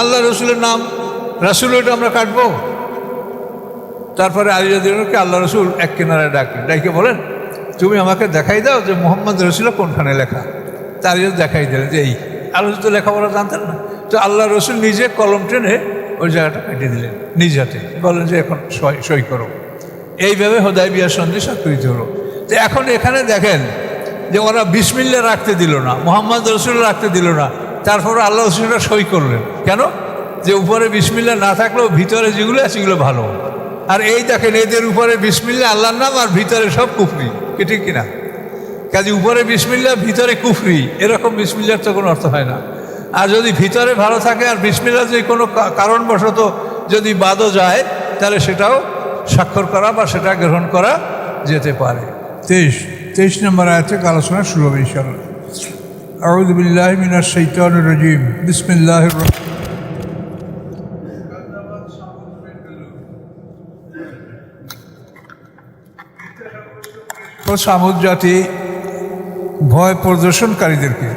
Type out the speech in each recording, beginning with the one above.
আল্লাহ রসুলের নাম রাসুল, ওইটা আমরা কাটবো। তারপরে আলী রাদিয়াল্লাহু আল্লাহ রসুল এক কিনারায় ডাকে বলেন, তুমি আমাকে দেখাই দাও যে মোহাম্মদ রসুল কোনখানে লেখা। তা আলী দেখাই দিলেন যে এই। আল্লাহ রসুল তো লেখাপড়া জানতেন না, তো আল্লাহ রসুল নিজে কলম টেনে ওই জায়গাটা কেটে দিলেন নিজ হাতে, বলেন যে এখন সই করো। এইভাবে হুদায়বিয়া সন্ধি স্বাক্ষরিত হলো। তো এখন এখানে দেখেন যে ওরা বিসমিল্লাহ রাখতে দিল না, মোহাম্মদ রসুল রাখতে দিল না, তারপরে আল্লাহ রসুলরা সই করলেন। কেন? যে উপরে বিসমিল্লাহ না থাকলেও ভিতরে যেগুলো আছে সেগুলো ভালো। আর এই দেখেন এদের উপরে বিসমিল্লাহ আল্লাহর নাম, আর ভিতরে সব কুফরি, ঠিক কিনা? কাজে উপরে বিসমিল্লাহ ভিতরে কুফরি, এরকম বিসমিল্লার তো কোনো অর্থ হয় না। আর যদি ভিতরে ভালো থাকে আর বিসমিল্লাহ যদি কোনো কারণবশত যদি বাদও যায়, তাহলে সেটাও স্বাক্ষর করা বা সেটা গ্রহণ করা যেতে পারে। 23 নম্বর আয়াত থেকে আলোচনা শুরু হবে ইনশাআল্লাহ। আউযু বিল্লাহি মিনাশ শাইতানির রাজীম, বিসমিল্লাহির রহমানির রহিম। সামুদ জাতি ভয় প্রদর্শনকারীদেরকে,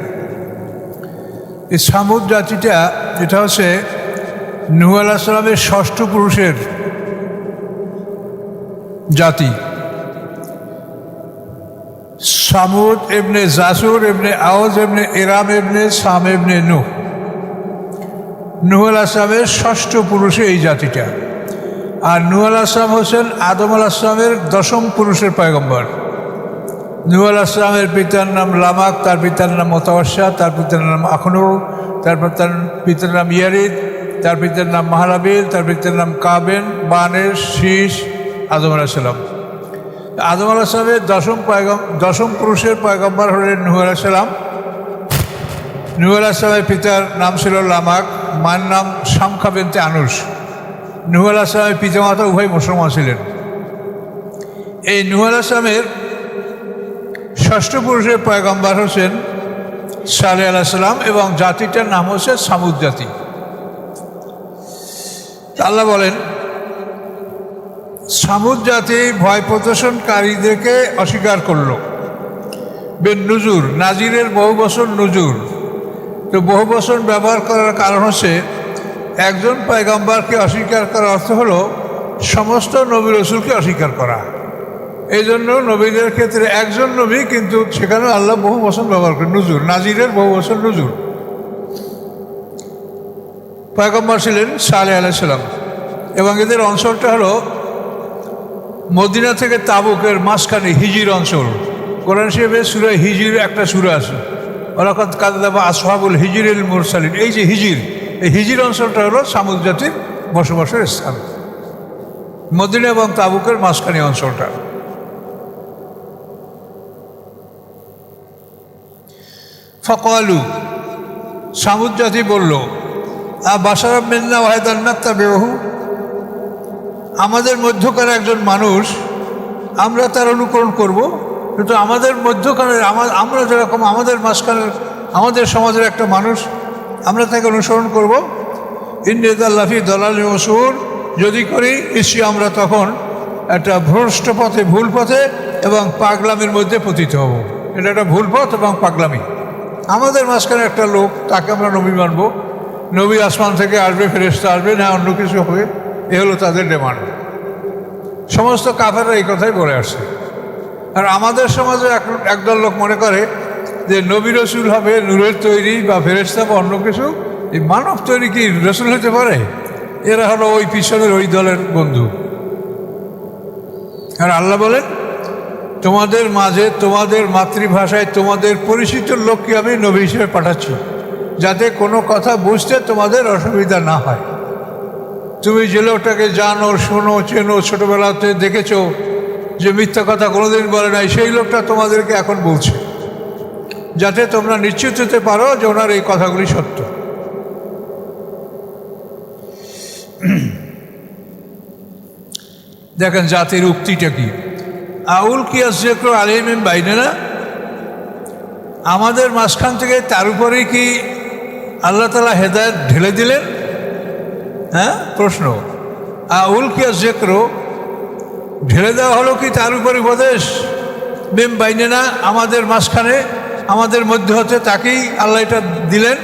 এই সামুদ জাতিটা এটা হচ্ছে নূহ আলাইহিস সালামের ষষ্ঠ পুরুষের জাতি। সামুদ ইবনে জাসুর ইবনে আওজ ইবনে ইরাম ইবনে সাম ইবনে নূহ, নূহ আলাইহিস সালামের ষষ্ঠ পুরুষে এই জাতিটা। আর নূহ আলাইহিস সালাম হোসেন আদম আলাইহিস সালামের দশম পুরুষের পয়গম্বর। নূহ আলাইহিস সালামের পিতার নাম লামাক, তার পিতার নাম মুতাওয়াশা, তার পিতার নাম আখনুর, তারপর তার পিতার নাম ইয়ারিদ, তার পিতার নাম মাহালাবিল, তার পিতার নাম কাবেন, বানের, শীষ, আদম আলাইহিস সালাম। আদম আলাইহিস সালামের দশম পুরুষের পয়গম্বর হলেন নূহ আলাইহিস সালাম। নূহ আলাইহিস সালামের পিতার নাম ছিল লামাক, মার নাম শামখা বিনতে আনুস। নূহ আলাইহিস সালামের পিতামাতা উভয় মুসলমান ছিলেন। এই নূহ আলাইহিস সালামের ষষ্ঠ পুরুষের পয়গম্বর হোসেন সালেহ আলাইহিস সালাম, এবং জাতিটার নাম হচ্ছে সামুদ জাতি। আল্লাহ বলেন, সামুদ জাতি ভয় প্রদর্শনকারীদেরকে অস্বীকার করল। বেন নুজুর, নাজিরের বহু বছর নুজুর। তো বহু বছর ব্যবহার করার কারণ হচ্ছে একজন পয়গম্বরকে অস্বীকার করার অর্থ হলো সমস্ত নবী রসুলকে অস্বীকার করা। এই জন্য নবীদের ক্ষেত্রে একজন নবী, কিন্তু সেখানে আল্লাহ বহু বছর ব্যবহার করে নুজুর, নাজিরের বহু বছর নুজুর। পয়গম্বর ছিলেন সালেহ আলাইহিস সালাম, এবং এদের অঞ্চলটা হলো মদিনা থেকে তাবুকের মাঝখানে হিজির অঞ্চল। কোরআন শরীফে সূরা হিজির একটা সূরা আছে, ওয়ালাকাদ কাযাযাবা আসহাবুল হিজরিল মুরসালিন। এই যে হিজির, এই হিজির অঞ্চলটা হলো সামুদ জাতির বসবাসের স্থান, মদিনা এবং তাবুকের মাঝখানে অঞ্চলটা। ফাকালু, সামুদ জাতি বলল, বাশারাম মিন্না ওয়াহিদান নাত্তাবিউহু, আমাদের মধ্যকার একজন মানুষ, আমরা তার অনুকরণ করব। কিন্তু আমাদের মধ্যখানের আমরা যেরকম আমাদের মাঝখানের আমাদের সমাজের একটা মানুষ, আমরা তাকে অনুসরণ করব। ইন্নাল্লাহি দালালিন মাসুর, যদি করি নিশ্চয়ই আমরা তখন একটা ভ্রষ্ট পথে, ভুল পথে এবং পাগলামির মধ্যে পতিত হব। এটা একটা ভুল পথ এবং পাগলামি। আমাদের মাঝখানে একটা লোক, তাকে আমরা নবী মানব, নবী আসমান থেকে আসবে, ফেরেশতা আসবে, না অন্য কিছু হবে, এ হলো তাদের ডিমান্ড। সমস্ত কাফেররা এই কথাই বলে আসছে। আর আমাদের সমাজে একদল লোক মনে করে যে নবী রসুল হবে নূরের তৈরি বা ফেরেশতা বা অন্য কিছু, এই মানব তৈরি কি রসুল হতে পারে? এরা হলো ওই পিছনের ওই দলের বন্ধু। আর আল্লাহ বলেন, তোমাদের মাঝে তোমাদের মাতৃভাষায় তোমাদের পরিচিত লোককে আমি নবী হিসেবে পাঠাচ্ছি, যাতে কোনো কথা বুঝতে তোমাদের অসুবিধা না হয়। তুমি যে লোকটাকে জানো, শোনো, চেনো, ছোটোবেলাতে দেখেছো, যে মিথ্যা কথা কোনোদিন বলে নাই, সেই লোকটা তোমাদেরকে এখন বলছে, যাতে তোমরা নিশ্চিত হতে পারো যে ওনার এই কথাগুলি সত্য। দেখেন জাতির উক্তিটা কি, আউল কি আসজিক্রু আলাইহিম মিন বাইনিনা, আমাদের মাঝখান থেকে তার উপরেই কি আল্লাহ তাআলা হেদায়েত ঢেলে দিলেন? হ্যাঁ, প্রশ্ন। আউল কি আসজিক্রু, ঢেলে দেওয়া হলো কি তার উপর উপদেশ? মিন বাইনিনা, আমাদের মাঝখানে, আমাদের মধ্যে হতে তাকেই আল্লাহ এটা দিলেন।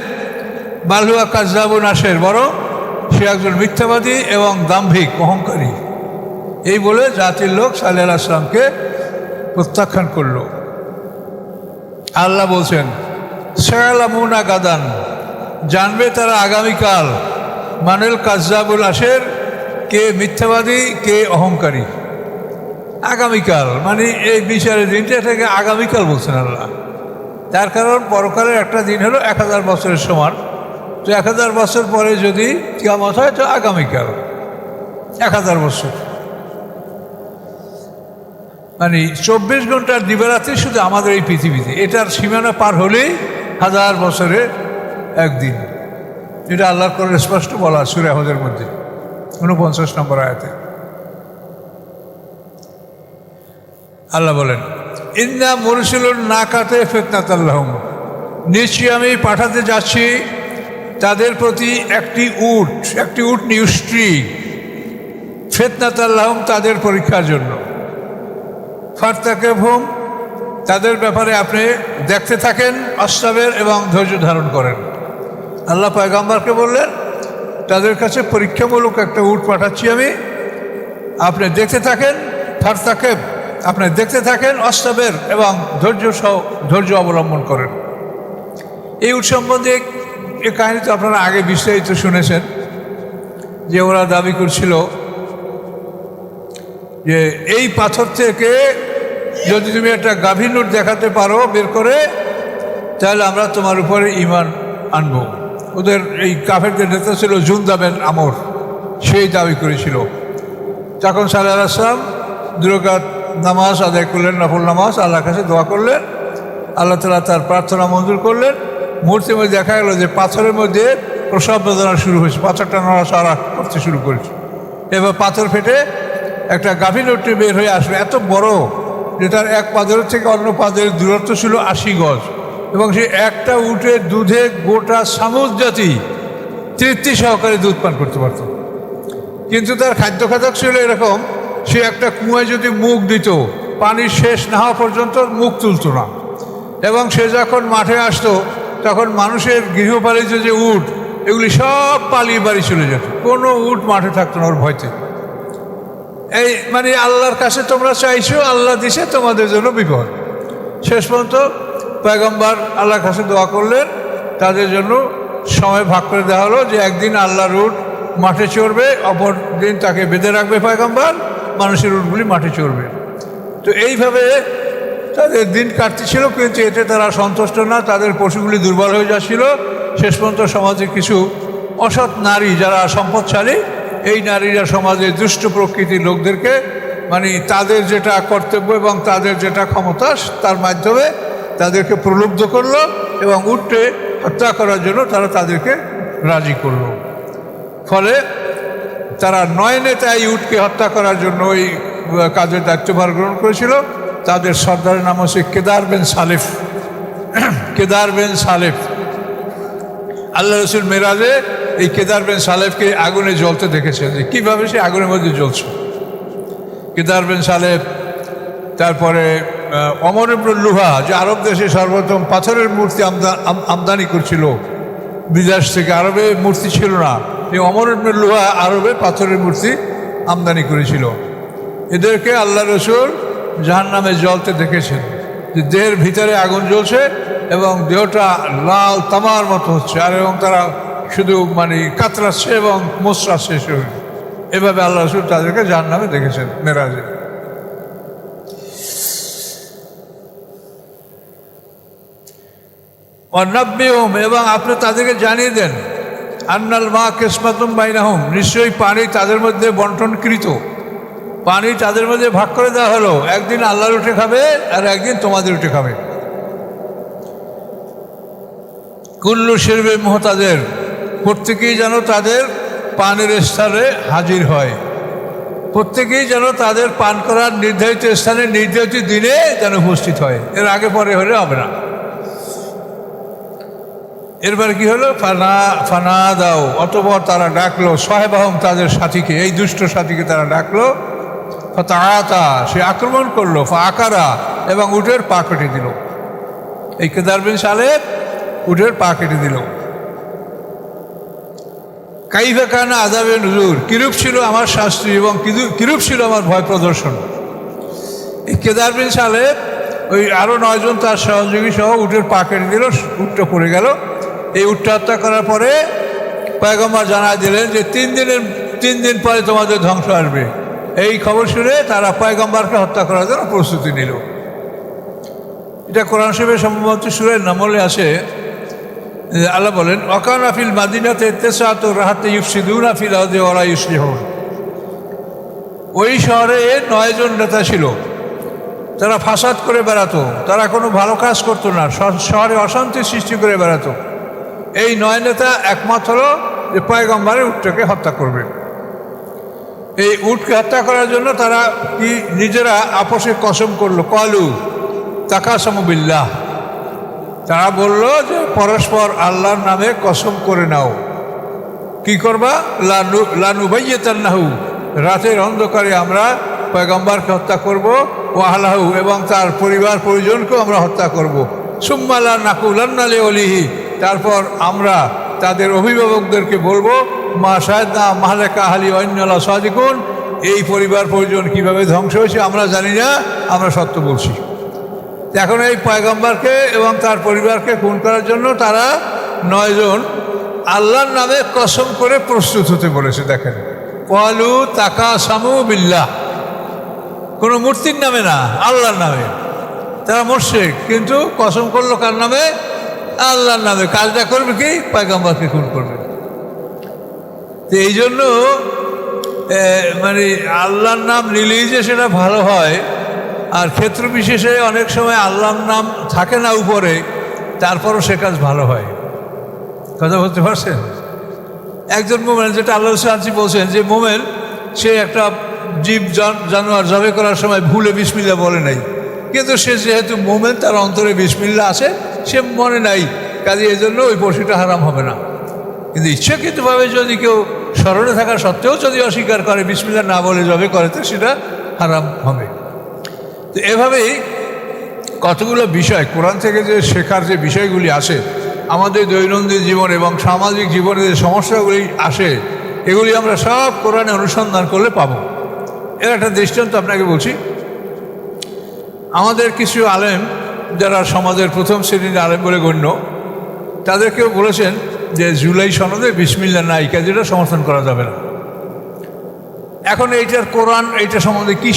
বালহুয়া কাজ্জাবুন আশের, বরং সে একজন মিথ্যাবাদী এবং দাম্ভিক অহংকারী। এই বলে জাতির লোক সালেহ আলাইহিস সালামকে প্রত্যাখ্যান করল। আল্লাহ বলছেন সায়ালামুনা গাদান, জানবে তারা আগামীকাল মানেল কাজ্জাবুল আশের, কে মিথ্যাবাদী কে অহংকারী। আগামীকাল মানে এই বিচারের দিনটা, এটাকে আগামীকাল বলছেন আল্লাহ। তার কারণ পরকালের একটা দিন হলো 1000 বছরের সমান। তো 1000 বছর পরে যদি কিয়ামত হয় তো আগামীকাল 1000 বছর, মানে 24 ঘন্টার দিবারাত্রি শুধু আমাদের এই পৃথিবীতে। এটার সীমানা পার হলেই 1000 বছরের একদিন। এটা আল্লাহর করে স্পষ্ট বলা সূরা হুদের মধ্যে 49 নম্বর আয়াতে। আল্লাহ বলেন ইন্না মুরসিলুন নাকাতে ফিতনাতাল্লাহুম, নিশ্চয়ই আমি পাঠাতে যাচ্ছি তাদের প্রতি একটি উট নিউস্ট্রি, ফিতনাতাল্লাহুম তাদের পরীক্ষার জন্য। ফারতাকিবহুম, তাদের ব্যাপারে আপনি দেখতে থাকেন, অস্তাবের এবং ধৈর্য ধারণ করেন। আল্লাহ পয়গম্বরকে বললেন তাদের কাছে পরীক্ষামূলক একটা উট পাঠাচ্ছি আমি, আপনি দেখতে থাকেন। ফারতাকিব, আপনি দেখতে থাকেন, অস্তাবের এবং ধৈর্য অবলম্বন করেন। এই উট সম্বন্ধে এই কাহিনী তো আপনারা আগে বিস্তারিত শুনেছেন, যে ওরা দাবি করছিল যে এই পাথর থেকে যদি তুমি একটা গাভীর উট দেখাতে পারো বের করে, তাহলে আমরা তোমার উপরে ঈমান আনবো। ওদের এই কাফেরদের নেতা ছিল জুনদা বিন আমর, সেই দাবি করেছিল। তখন সালেহ আলাইহিস সালাম 2 রাকাত নামাজ আদায় করলেন, নফল নামাজ, আল্লাহর কাছে দোয়া করলেন। আল্লাহ তাআলা তার প্রার্থনা মঞ্জুর করলেন। মূর্তির মধ্যে দেখা গেল যে পাথরের মধ্যে প্রসব বেদনা শুরু হয়েছে, পাথরটা নড়াচড়া করতে শুরু করেছে। এবার পাথর ফেটে একটা গাভীর উট বের হয়ে আসলো, এত বড় যে তার এক পাদের থেকে অন্য পাদের দূরত্ব ছিল 80 গজ, এবং সে একটা উটের দুধে গোটা সামুদ জাতি তৃপ্তি সহকারে দুধ পান করতে পারত। কিন্তু তার খাদ্য খাদক ছিল এরকম, সে একটা কুয়ায় যদি মুখ দিত, পানির শেষ না হওয়া পর্যন্ত মুখ তুলত না। এবং সে যখন মাঠে আসতো তখন মানুষের গৃহপালিত যে উট, এগুলি সব পালিয়ে বাড়ি চলে যেত, কোনো উট মাঠে থাকতো না ওর ভয়তে। এই মানে আল্লাহর কাছে তোমরা চাইছো, আল্লাহ দিছে তোমাদের জন্য বিপদ। শেষ পর্যন্ত পয়গম্বর আল্লাহর কাছে দোয়া করলেন, তাদের জন্য সময় ভাগ করে দেওয়া হলো যে একদিন আল্লাহর উট মাঠে চড়বে, অপর দিন তাকে বেঁধে রাখবে পয়গম্বর, মানুষের উটগুলি মাঠে চড়বে। তো এইভাবে তাদের দিন কাটতেছিল, কিন্তু এতে তারা সন্তুষ্ট না, তাদের পশুগুলি দুর্বল হয়ে যাচ্ছিল। শেষ পর্যন্ত সমাজে কিছু অসৎ নারী যারা সম্পদশালী, এই নারীরা সমাজে দুষ্ট প্রকৃতির লোকদেরকে মানে তাদের যেটা কর্তব্য এবং তাদের যেটা ক্ষমতা তার মাধ্যমে তাদেরকে প্রলুব্ধ করলো এবং উটকে হত্যা করার জন্য তারা তাদেরকে রাজি করলো। ফলে তারা 9 নেতা এই উটকে হত্যা করার জন্য ওই কাজের দায়িত্বভার গ্রহণ করেছিল। তাদের সর্দারের নাম হচ্ছে কেদার বিন সালেফ। কেদার বিন সালেফ, আল্লাহ রসুল মেরাজে এই কেদার বিন সালেফকে আগুনে জ্বলতে দেখেছেন, যে কীভাবে সে আগুনের মধ্যে জ্বলছে। কেদার বিন সালেফ, তারপরে ওমর ইবনে লুহা, যে আরব দেশে সর্বপ্রথম পাথরের মূর্তি আমদানি করছিল বিদেশ থেকে, আরবে মূর্তি ছিল না, এই ওমর ইবনে লুহা আরবে পাথরের মূর্তি আমদানি করেছিল। এদেরকে আল্লাহ রসুল জাহান্নামে জ্বলতে দেখেছেন, যে দেহের ভিতরে আগুন জ্বলছে এবং দেহটা লাল তামার মতো হচ্ছে, আর এবং তারা শুধু মানে কাতরাচ্ছে এবং মোচড়াচ্ছে শরীর। এভাবে আল্লাহ রসুল তাদেরকে জাহান্নামে দেখেছেন মেরাজে। অন্নাব্বিহুম, এবং আপনি তাদেরকে জানিয়ে দেন, আন্নাল মা কিসমাতুম বাইনাহুম, নিশ্চয়ই পানি তাদের মধ্যে বন্টনকৃত, পানি তাদের মধ্যে ভাগ করে দেওয়া হলো, একদিন আল্লাহর উঠে খাবে আর একদিন তোমাদের উঠে খাবে। কুল্লু শিরবে মুহতাদের, প্রত্যেকেই যেন তাদের পানের স্থানে হাজির হয়, প্রত্যেকেই যেন তাদের পান করার নির্ধারিত স্থানে নির্ধারিত দিনে যেন উপস্থিত হয়, এর আগে পরে হলে হবে না। এরপরে কি হলো, ফানা দাও, অতঃপর তারা ডাকলো, সাহেবাহম, তাদের সাথীকে, এই দুষ্ট সাথীকে তারা ডাকলো। ফাতাআতা, সে আক্রমণ করলো, ফাআকারা, এবং উটের পা কেটে দিল। এই কেদার বিন সালেফ উটের পা কেটে দিল। কাইফা কানা আযাবে নুজুর, কিরূপ ছিল আমার শাস্তি এবং কিরূপ ছিল আমার ভয় প্রদর্শন। এই কেদার বিন সালেহ ওই আরও 9 জন তার সহযোগী সহ উটের পা কেটে দিল, উটটা পড়ে গেল। এই উটটা হত্যা করার পরে পয়গম্বর জানায় দিলেন যে 3 দিন পরে তোমাদের ধ্বংস আসবে। এই খবর শুনে তারা পয়গম্বরকে হত্যা করার জন্য প্রস্তুতি নিল। এটা কোরআন শরীফে সম্ভবত সূরা নামলে আসে। আল্লাহ বলেন, ওয়াকানা ফিল মাদিনাতে তিসআতু রাহাতিন ইউফসিদুনা ফিল আরদি ওয়া লা ইউসলিহুন। ওই শহরে 9 জন নেতা ছিল, তারা ফাসাদ করে বেড়াতো, তারা কোনো ভালো কাজ করতো না, শহরে অশান্তি সৃষ্টি করে বেড়াতো। এই 9 নেতা একমত হলো যে পয়গম্বরের উটটাকে হত্যা করবে। এই উটকে হত্যা করার জন্য তারা কি নিজেরা আপোষে কসম করলো, ক্বালু তাকাসামু বিল্লাহ। তারা বলল যে পরস্পর আল্লাহর নামে কসম করে নাও। কি করবা? লানুবাইয়িতান্নাহু, রাতের অন্ধকারে আমরা পয়গম্বরকে হত্যা করব, ওয়াহলাহু, এবং তার পরিবার পরিজনকেও আমরা হত্যা করব। সুম্মা লা নাকুলান্না লিওয়ালিহি, তারপর আমরা তাদের অভিভাবকদেরকে বলবো, মা শাহিদনা মাহলাকা আহলি ওয়া ইন্না লা সাদিকুন, এই পরিবার পরিজন কীভাবে ধ্বংস হয়েছে আমরা জানি না, আমরা সত্য বলছি। এখন এই পয়গম্বরকে এবং তার পরিবারকে খুন করার জন্য তারা 9 জন আল্লাহর নামে কসম করে প্রস্তুত হতে বলেছে। দেখেন, ক্বালু তাকাসামু বিল্লাহ, কোনো মূর্তির নামে না, আল্লাহর নামে। তারা মুশরিক, কিন্তু কসম করলো কার নামে? আল্লাহর নামে। কাজটা করবে কি? পয়গম্বরকে খুন করবে। তো এই জন্য মানে আল্লাহর নাম নিলেই যে সেটা ভালো হয়, আর ক্ষেত্র বিশেষে অনেক সময় আল্লাহর নাম থাকে না উপরে, তারপরও সে কাজ ভালো হয়। কথা বলতে পারছেন? একজন মোমেন, যেটা আল্লাহ রাসূল বলছেন যে মোমেন সে একটা জীব জানোয়ার জবে করার সময় ভুলে বিসমিল্লাহ বলে নাই, কিন্তু সে যেহেতু মোমেন, তার অন্তরে বিসমিল্লাহ আছে, সে মনে নাই, কাজে এই জন্য ওই পশুটা হারাম হবে না। কিন্তু ইচ্ছাকৃতভাবে যদি কেউ স্মরণে থাকা সত্ত্বেও যদি অস্বীকার করে, বিসমিল্লাহ না বলে জবে করে, তো সেটা হারাম হবে। তো এভাবেই কতগুলো বিষয় কোরআন থেকে যে শেখার যে বিষয়গুলি আসে, আমাদের দৈনন্দিন জীবন এবং সামাজিক জীবনে যে সমস্যাগুলি আসে, এগুলি আমরা সব কোরআনে অনুসন্ধান করলে পাবো। এর একটা দৃষ্টান্ত আপনাকে বলছি। আমাদের কিছু আলেম, যারা সমাজের প্রথম শ্রেণীর আলেম বলে গণ্য, তাদেরকেও বলেছেন যে জুলাই সনদে বিসমিল্লাহ নাই, কাজেটা সমর্থন করা যাবে না। এখন এইটার কোরআন এইটা সম্বন্ধে কী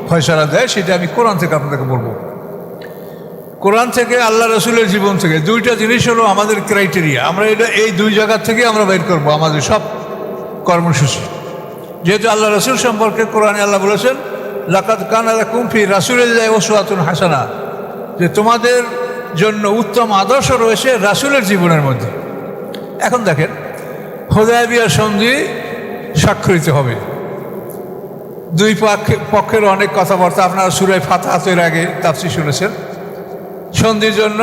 ফয়সালা দেয়, সেটা আমি কোরআন থেকে আপনাদেরকে বলবো। কোরআন থেকে, আল্লাহ রসুলের জীবন থেকে। 2টা জিনিস হলো আমাদের ক্রাইটেরিয়া। আমরা এটা এই 2 জায়গা থেকে আমরা বের করবো আমাদের সব কর্মসূচি। যেহেতু আল্লাহ রসুল সম্পর্কে কোরআনে আল্লাহ বলেছেন, লাকাদ কানা লাকুম ফি রাসূলিল্লাহি উসওয়াতুন হাসানা, যে তোমাদের জন্য উত্তম আদর্শ রয়েছে রাসূলের জীবনের মধ্যে। এখন দেখেন, হুদায়বিয়া সন্ধি স্বাক্ষরিত হবে, 2 পক্ষের অনেক কথাবার্তা, আপনারা সূরা ফাতহাতের আগে তাফসীর শুনেছেন। সন্ধির জন্য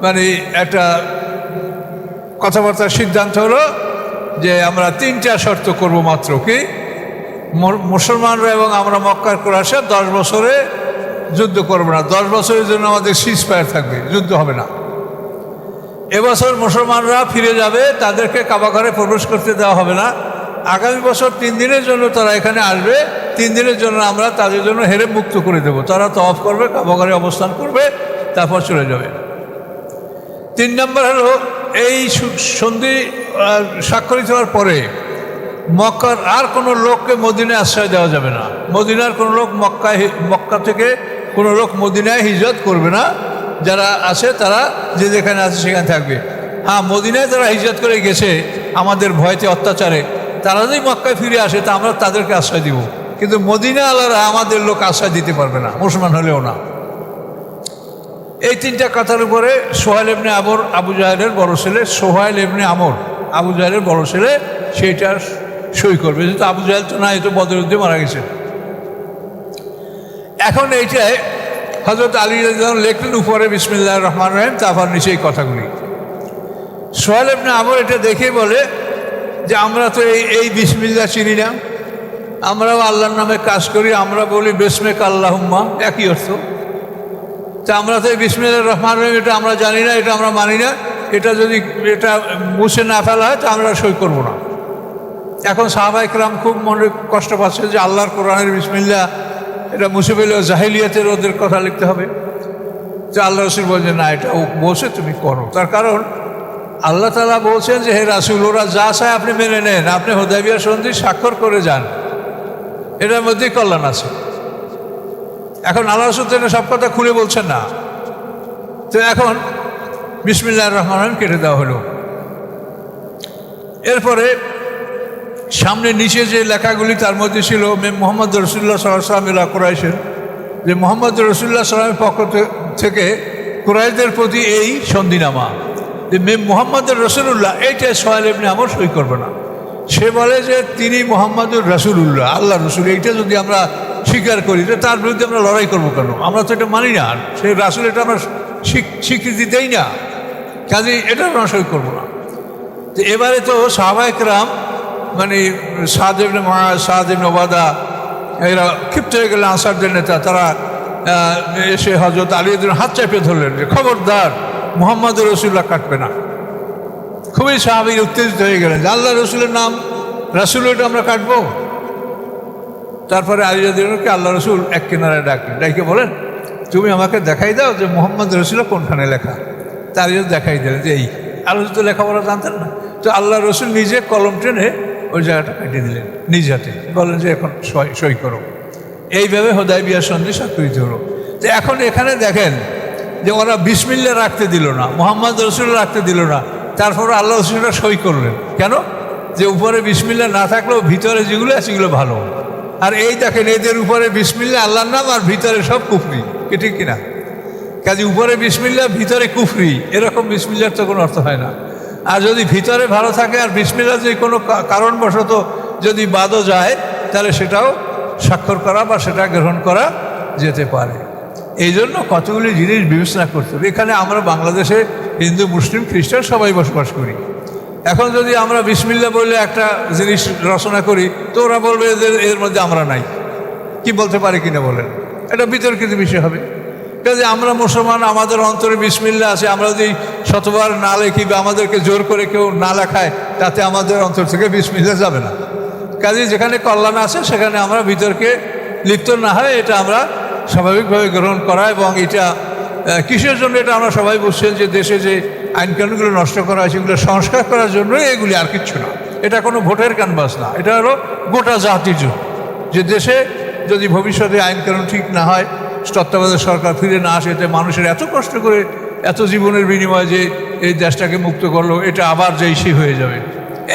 মানে একটা কথাবার্তার সিদ্ধান্ত হলো যে আমরা 3টা শর্ত করব মাত্র। কি? মুসলমানরা এবং আমরা মক্কার কুরাইশরা 10 বছরে যুদ্ধ করব না, 10 বছরের জন্য আমাদের সিজফায়ার থাকবে, যুদ্ধ হবে না। এবছর মুসলমানরা ফিরে যাবে, তাদেরকে কাবা ঘরে প্রবেশ করতে দেওয়া হবে না। আগামী বছর 3 দিনের জন্য তারা এখানে আসবে, 3 দিনের জন্য আমরা তাদের জন্য হেরেম মুক্ত করে দেব। তারা তওয়াফ করবে, কাবা ঘরে অবস্থান করবে, তারপর চলে যাবে। 3 নম্বর হলো, এই সন্ধি স্বাক্ষরিত হওয়ার পরে মক্কার আর কোনো লোককে মদিনায় আশ্রয় দেওয়া যাবে না। মদিনার কোনো লোক মক্কা থেকে কোনো লোক মদিনায় হিজরত করবে না। যারা আছে তারা যে যেখানে আছে সেখানে থাকবে। হ্যাঁ, মদিনায় যারা হিজরত করে গেছে আমাদের ভয়তে, অত্যাচারে, তারা যদি মক্কায় ফিরে আসে তা আমরা তাদেরকে আশ্রয় দিব, কিন্তু মদিনা আলারা আমাদের লোক আশ্রয় দিতে পারবে না, মুসলমান হলেও না। এই 3টা কথার উপরে সোহাইল ইবনে আমর, আবু জাহেলের বড় ছেলে, সোহাইল ইবনে আমর আবু জাহেলের বড় ছেলে, সেইটা সই করবে। যেহেতু আবু জাহেল তো না, এই তো বদর যুদ্ধে মারা গেছে। এখন এইটায় হযরত আলী রাদিয়াল্লাহু আনহু লিখলেন উপরে বিসমিল্লাহির রহমানির রহিম, তারপর নিচে এই কথাগুলি। সোহাইল ইবনে আমর এটা দেখেই বলে যে আমরা তো এই বিসমিল্লাহ চিনি না, আমরাও আল্লাহর নামে কাজ করি, আমরা বলি বিসমিকা আল্লাহুম্মা, একই অর্থ। তা আমরা তো এই বিসমিল্লাহির রহমানির রহিম এটা আমরা জানি না, এটা আমরা মানি না, এটা যদি এটা মুছে না ফেলা হয় তা আমরা সই করবো না। এখন সাহাবায়ে কেরাম খুব মনে কষ্ট পাচ্ছে যে আল্লাহর কোরআনের বিসমিল্লাহ এটা মুছে ফেলে জাহিলিয়াতের ওদের কথা লিখতে হবে। যে আল্লাহ রসুল বলছেন না, এটা বসে তুমি করো। তার কারণ আল্লাহ তাআলা বলছেন যে হে রাসূল, ওরা যা চায় আপনি মেনে নেন, আপনি হুদায়বিয়া সন্ধি স্বাক্ষর করে যান, এটার মধ্যেই কল্যাণ আছে। এখন আল্লাহ রসুল তো সব কথা খুলে বলছেন না, তো এখন বিসমিল্লাহির রহমানির রহিম কেটে দেওয়া হলো। এরপরে সামনে নিচে যে লেখাগুলি তার মধ্যে ছিল মোহাম্মদ রসুল্লাহ সাল্লাল্লাহু আলাইহি ওয়াসাল্লাম কুরাইশের, যে মোহাম্মদ রসুল্লাহ সাল্লামের পক্ষ থেকে কুরাইশদের প্রতি এই সন্ধিনামা যে মোহাম্মদ রসুল্লাহ, এইটা সোহেল ইবনে আমর সই করবে না। সে বলে যে তিনি মোহাম্মদুর রসুল্লাহ, আল্লাহ রসুল, এইটা যদি আমরা স্বীকার করি তো তার বিরুদ্ধে আমরা লড়াই করবো কেন? আমরা তো এটা মানি না, সে রাসুল এটা আমরা স্বীকৃতি দেই না, কাজে এটা আমরা সই করবো না। তো এবারে তো সাহাবায়ে কেরাম মানে সাদ ইবনে মুআয, সাদ ইবনে উবাদা, এরা ক্ষিপ্ত হয়ে গেলেন, আনসারদের নেতা। তারা এসে হযরত আলীর হাত চাপে ধরলেন যে খবরদার, মুহাম্মদ রসুল্লাহ কাটবে না। খুবই সাহাবী উত্তেজিত হয়ে গেলেন যে আল্লাহ রসুলের নাম, রাসূল এটা আমরা কাটবো। তারপরে আলী রাদিয়াল্লাহু আনহুকে আল্লাহ রসুল এক কিনারায় ডাকে বলেন, তুমি আমাকে দেখাই দাও যে মুহাম্মদ রসুল্লাহ কোনখানে লেখা। তার দেখাই দিলেন যে এই। আল্লাহ রসুল লেখাপড়া জানতেন না, তো আল্লাহ রসুল নিজে কলম টেনে ওই জায়গাটা কেটে দিলেন নিজ হাতে, বলেন যে এখন সই করো। এইভাবে হুদায়বিয়া সন্ধি স্বাক্ষরিত হলো। তো এখন এখানে দেখেন যে ওরা বিসমিল্লাহ রাখতে দিল না, মুহাম্মদ রসুল্লাহ রাখতে দিল না, তারপরে আল্লাহ রসুলরা সই করলেন। কেন? যে উপরে বিসমিল্লাহ না থাকলেও ভিতরে যেগুলো আছে সেগুলো ভালো। আর এই দেখেন এদের উপরে বিসমিল্লাহ আল্লাহর নাম, আর ভিতরে সব কুফরি, ঠিক কিনা? কাজে উপরে বিসমিল্লাহ ভিতরে কুফরি, এরকম বিসমিল্লাহর তো কোনো অর্থ হয় না। আর যদি ভিতরে ভালো থাকে আর বিসমিল্লাহ যদি কোনো কারণবশত যদি বাদও যায়, তাহলে সেটাও স্বাক্ষর করা বা সেটা গ্রহণ করা যেতে পারে। এই জন্য কতগুলি জিনিস বিবেচনা করতে হবে। এখানে আমরা বাংলাদেশে হিন্দু, মুসলিম, খ্রিস্টান সবাই বসবাস করি। এখন যদি আমরা বিসমিল্লাহ বলে একটা জিনিস রচনা করি, তো ওরা বলবে এর মধ্যে আমরা নাই। কি বলতে পারি কিনা বলেন? এটা বিতর্কিত বিষয় হবে। কাজে আমরা মুসলমান, আমাদের অন্তরে বিসমিল্লাহ আছে, আমরা যদি শতবার না লেখি বা আমাদেরকে জোর করে কেউ না লেখায়, তাতে আমাদের অন্তর থেকে বিসমিল্লাহ যাবে না। কাজে যেখানে কল্যাণ আছে সেখানে আমরা বিতর্কে লিপ্ত না হয়, এটা আমরা স্বাভাবিকভাবে গ্রহণ করা। এবং এটা কিসের জন্য এটা আমরা সবাই বুঝছেন যে দেশে যে আইনকানুনগুলো নষ্ট করা হয় সেগুলো সংস্কার করার জন্য, এগুলি আর কিচ্ছু না। এটা কোনো ভোটের ক্যানভাস না, এটা হলো গোটা জাতির জন্য। যে দেশে যদি ভবিষ্যতে আইনকানুন ঠিক না হয়, তত্ত্বাবধায়ক সরকার ফিরে না আসে, এতে মানুষের এত কষ্ট করে এত জীবনের বিনিময়ে যে এই দেশটাকে মুক্ত করলো, এটা আবার যেই হয়ে যাবে।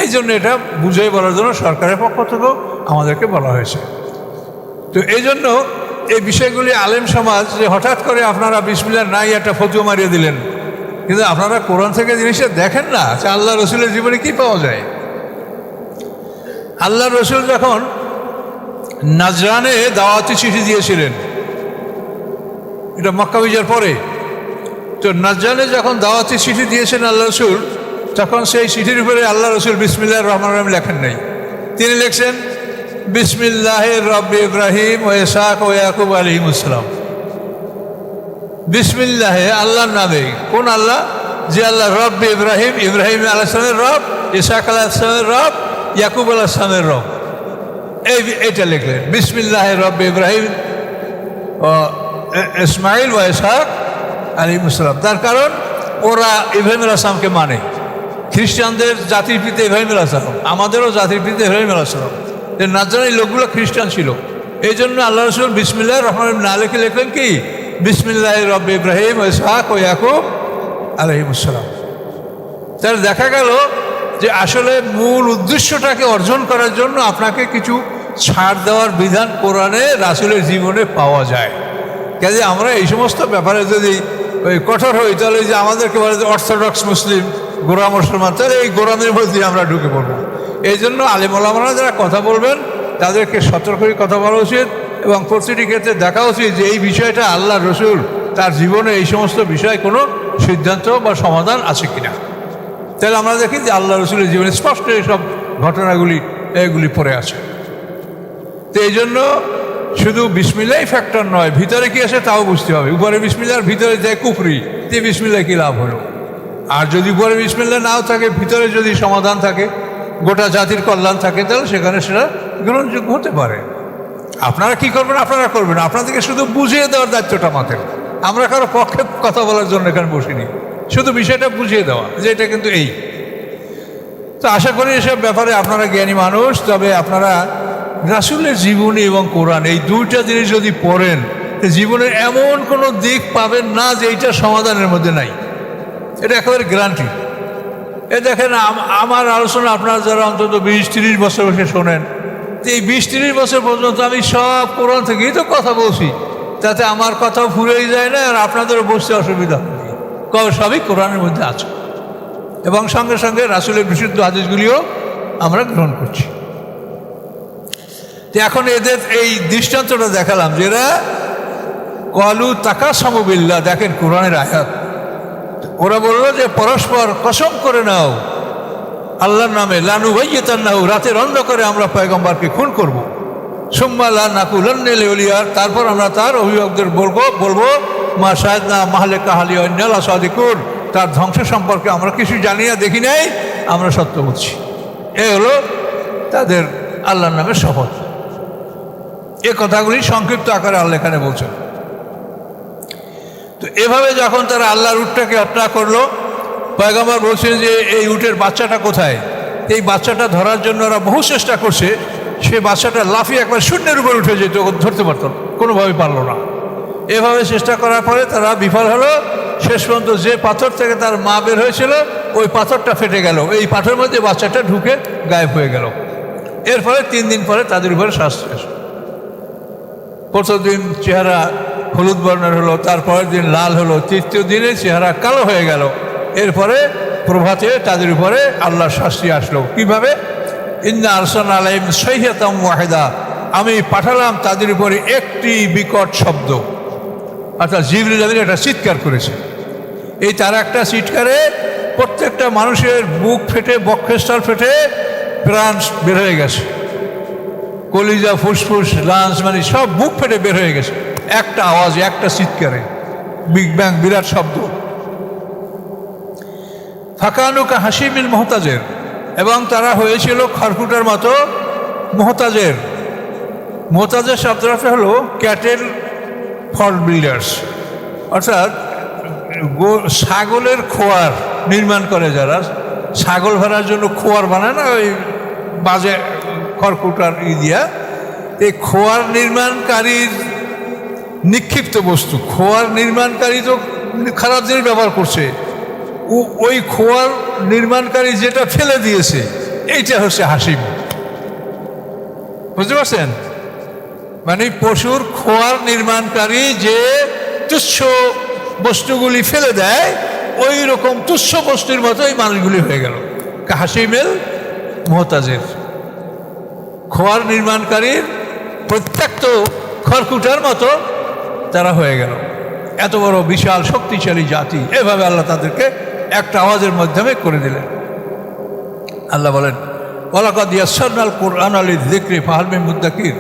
এই জন্য এটা বুঝিয়ে বলার জন্য সরকারের পক্ষ থেকেও আমাদেরকে বলা হয়েছে। তো এই জন্য এই বিষয়গুলি আলেম সমাজ যে হঠাৎ করে আপনারা বিসমিল্লাহ নাই একটা ফতোয়া মারিয়ে দিলেন, কিন্তু আপনারা কোরআন থেকে জিনিসটা দেখেন না যে আল্লাহ রসুলের জীবনে কি পাওয়া যায়। আল্লাহ রসুল যখন নাজরানে দাওয়াতি চিঠি দিয়েছিলেন, এটা মক্কা বিজয়ের পরে, তো নাজরানে যখন দাওয়াতি চিঠি দিয়েছেন আল্লাহ রসুল, তখন সেই চিঠির উপরে আল্লাহ রসুল বিসমিল্লাহির রহমানির রহিম লেখেন নাই। তিনি লিখছেন বিসমিল্লাহির রব্বি ইব্রাহিম ও ইসহাক ও ইয়াকুব আলাইহিমুস সালাম। বিসমিল্লাহে আল্লাহর নামে। কোন আল্লাহ? যে আল্লাহ রব্বি ইব্রাহিম, ইব্রাহিম আলাইহিস সালামের রব, ইসহাক আলাইহিস সালামের রব, ইয়াকুব আলাইহিস সালামের রব। এইটা লিখলেন বিসমিল্লাহির রব্বি ইব্রাহিম ও ইসমাইল ও ইসহাক আলাইহিমুস সালাম। তার কারণ ওরা ইব্রাহিম আলাইহিস সালামকে মানে। খ্রিস্টানদের জাতির পিতা ইব্রাহিম আলাইহিস সালাম, আমাদেরও জাতির পিতা ইব্রাহিম আলাইহিস সালাম। নাজরানি লোকগুলো খ্রিস্টান ছিল, এই জন্য আল্লাহ রসুল বিসমিল্লাহির রহমানির রহিম না লিখে লিখলেন কি বিসমিল্লাহির রব্বি ইব্রাহিম ও ইসহাক ও ইয়াকুব আলাইহিমুস সালাম। তাহলে দেখা গেল যে আসলে মূল উদ্দেশ্যটাকে অর্জন করার জন্য আপনাকে কিছু ছাড় দেওয়ার বিধান কোরআনে রাসূলের জীবনে পাওয়া যায়। কাজে আমরা এই সমস্ত ব্যাপারে যদি ওই কঠোর হই, তাহলে যে আমাদেরকে বলে যে অর্থোডক্স মুসলিম, গোঁড়া মুসলমান, তাহলে এই গোঁড়ামের মধ্যে আমরা ঢুকে পড়বো। এই জন্য আলেম ওলামারা যারা কথা বলবেন তাদেরকে সতর্ক করে কথা বলা উচিত, এবং প্রতিটি ক্ষেত্রে দেখা উচিত যে এই বিষয়টা আল্লাহ রসুল তার জীবনে এই সমস্ত বিষয়ে কোনো সিদ্ধান্ত বা সমাধান আছে কিনা। তাহলে আমরা দেখি যে আল্লাহ রসুলের জীবনে স্পষ্ট এইসব ঘটনাগুলি এগুলি পড়ে আছে। তো এই জন্য শুধু বিসমিল্লাহ ফ্যাক্টর নয়, ভিতরে কি আছে তাও বুঝতে হবে। উপরে বিসমিল্লাহর ভিতরে যায় কুফরি, তে বিসমিল্লাহ কী লাভ হলো? আর যদি উপরে বিসমিল্লাহ নাও থাকে, ভিতরে যদি সমাধান থাকে, গোটা জাতির কল্যাণ থাকে, তাহলে সেখানে সেটা গ্রহণযোগ্য হতে পারে। আপনারা কি করবেন আপনারা করবেন, আপনাদেরকে শুধু বুঝিয়ে দেওয়ার দায়িত্বটা আমাদের। আমরা কারো পক্ষে কথা বলার জন্য এখানে বসিনি, শুধু বিষয়টা বুঝিয়ে দেওয়া যে এটা কিন্তু এই। তো আশা করি এসব ব্যাপারে আপনারা জ্ঞানী মানুষ, তবে আপনারা রাসূলের জীবনী এবং কোরআন এই দুইটা জিনিস যদি পড়েন, জীবনের এমন কোনো দিক পাবেন না যে এইটা সমাধানের মধ্যে নাই, এটা একেবারে গ্যারান্টি। এ দেখেন, আমার আলোচনা আপনারা যারা অন্তত 20-30 বছর বসে শোনেন, তো এই 20-30 বছর পর্যন্ত আমি সব কোরআন থেকেই তো কথা বলছি, তাতে আমার কথাও ফুরেই যায় না, আর আপনাদেরও বসতে অসুবিধা হয়নি, সবই কোরআনের মধ্যে আছে। এবং সঙ্গে সঙ্গে রাসূলের বিশুদ্ধ হাদিসগুলিও আমরা গ্রহণ করছি। তো এখন এদের এই দৃষ্টান্তটা দেখালাম, যেটা ক্বালু তাকাসামু বিল্লাহ, দেখেন কোরআনের আয়াত, ওরা বললো যে পরস্পর কসম করে নাও আল্লাহর নামে, লানুবাইয়িতান্নাহু, রাতের অন্ধকারে আমরা পয়গম্বরকে খুন করব, সুম্মা লা নাকুলান্না লিওলিয়া, তারপর আমরা তার অভিভাবকদের বলবো মা শাহিদনা মাহলিকা হালি ওয়া ইন্না লাসাদিকুন, তার ধ্বংস সম্পর্কে আমরা কিছু জানি না, দেখি নাই, আমরা সত্য বলছি। এ হলো তাদের আল্লাহর নামে শপথ। এ কথাগুলি সংক্ষিপ্ত আকারে আল্লাহ এখানে বলছেন। তো এভাবে যখন তারা আল্লাহর উটটাকে হত্যা করলো, পয়গম্বর বলছেন যে এই উটের বাচ্চাটা কোথায়। এই বাচ্চাটা ধরার জন্য ওরা বহু চেষ্টা করছে, সে বাচ্চাটা লাফিয়ে একবার শূন্যের উপর উঠে যেত, ধরতে পারত না, কোনোভাবেই পারলো না। এভাবে চেষ্টা করার পরে তারা বিফল হলো। শেষ পর্যন্ত যে পাথর থেকে তার মা বের হয়েছিল ওই পাথরটা ফেটে গেল, এই পাথরের মধ্যে বাচ্চাটা ঢুকে গায়েব হয়ে গেল। এর ফলে 3 দিন পরে তাদের উপরে শাস্তি আসে। প্রথম দিন চেহারা হলুদ বর্ণের হলো, তারপরের দিন লাল হলো, তৃতীয় দিনে চেহারা কালো হয়ে গেল। এরপরে প্রভাতে তাদের উপরে আল্লাহর শাস্তি আসলো। কিভাবে? ইন্না আরসালনা আলাইহিম সাইহাতাম ওয়াহিদা, আমি পাঠালাম তাদের উপরে একটি বিকট শব্দ, অর্থাৎ জিবরিল আমিন একটা চিৎকার করেছে। এই তার একটা চিৎকারে প্রত্যেকটা মানুষের বুক ফেটে, বক্ষস্থল ফেটে প্রাণ বের হয়ে গেছে, কলিজা, ফুসফুস, লাঞ্চ, মানে সব বুক ফেটে বের হয়ে গেছে একটা আওয়াজে, একটা চিৎকারে, বিগ ব্যাং, বিরাট শব্দ। ফাকানুকা হাসিমিল মোহতাজের, এবং তারা হয়েছিল খড়কুটার মতো মোহতাজের। মোহতাজের শব্দটা হলো ক্যাটেল ফর বিল্ডার্স, অর্থাৎ ছাগলের খোয়ার নির্মাণ করে যারা, ছাগল ভরার জন্য খোয়ার বানায় না, ওই বাজে খড়কুটার দিয়া, এই খোয়ার নির্মাণকারীর নিক্ষিপ্ত বস্তু, খোয়ার নির্মাণকারী তো খারাপ জিনিস ব্যবহার করছে, ওই খোয়ার নির্মাণকারী যেটা ফেলে দিয়েছে এইটা হচ্ছে হাসিম। বুঝতে পারছেন? মানে পশুর খোয়ার নির্মাণকারী যে তুচ্ছ বস্তুগুলি ফেলে দেয়, ওই রকম তুচ্ছ বস্তুর মতো এই মানুষগুলি হয়ে গেল হাসিমেল মোহতাজের। খোয়ার নির্মাণকারীর প্রত্যক্ত খড়কুটার মতো তারা হয়ে গেল। এত বড় বিশাল শক্তিশালী জাতি, এভাবে আল্লাহ তাদেরকে একটা আওয়াজের মাধ্যমে করে দিলেন। আল্লাহ বলেন, ওয়ালাকাদ ইয়াসসারনাল কুরআনা লিযিকরি ফাহাল মিন মুদ্দাকির,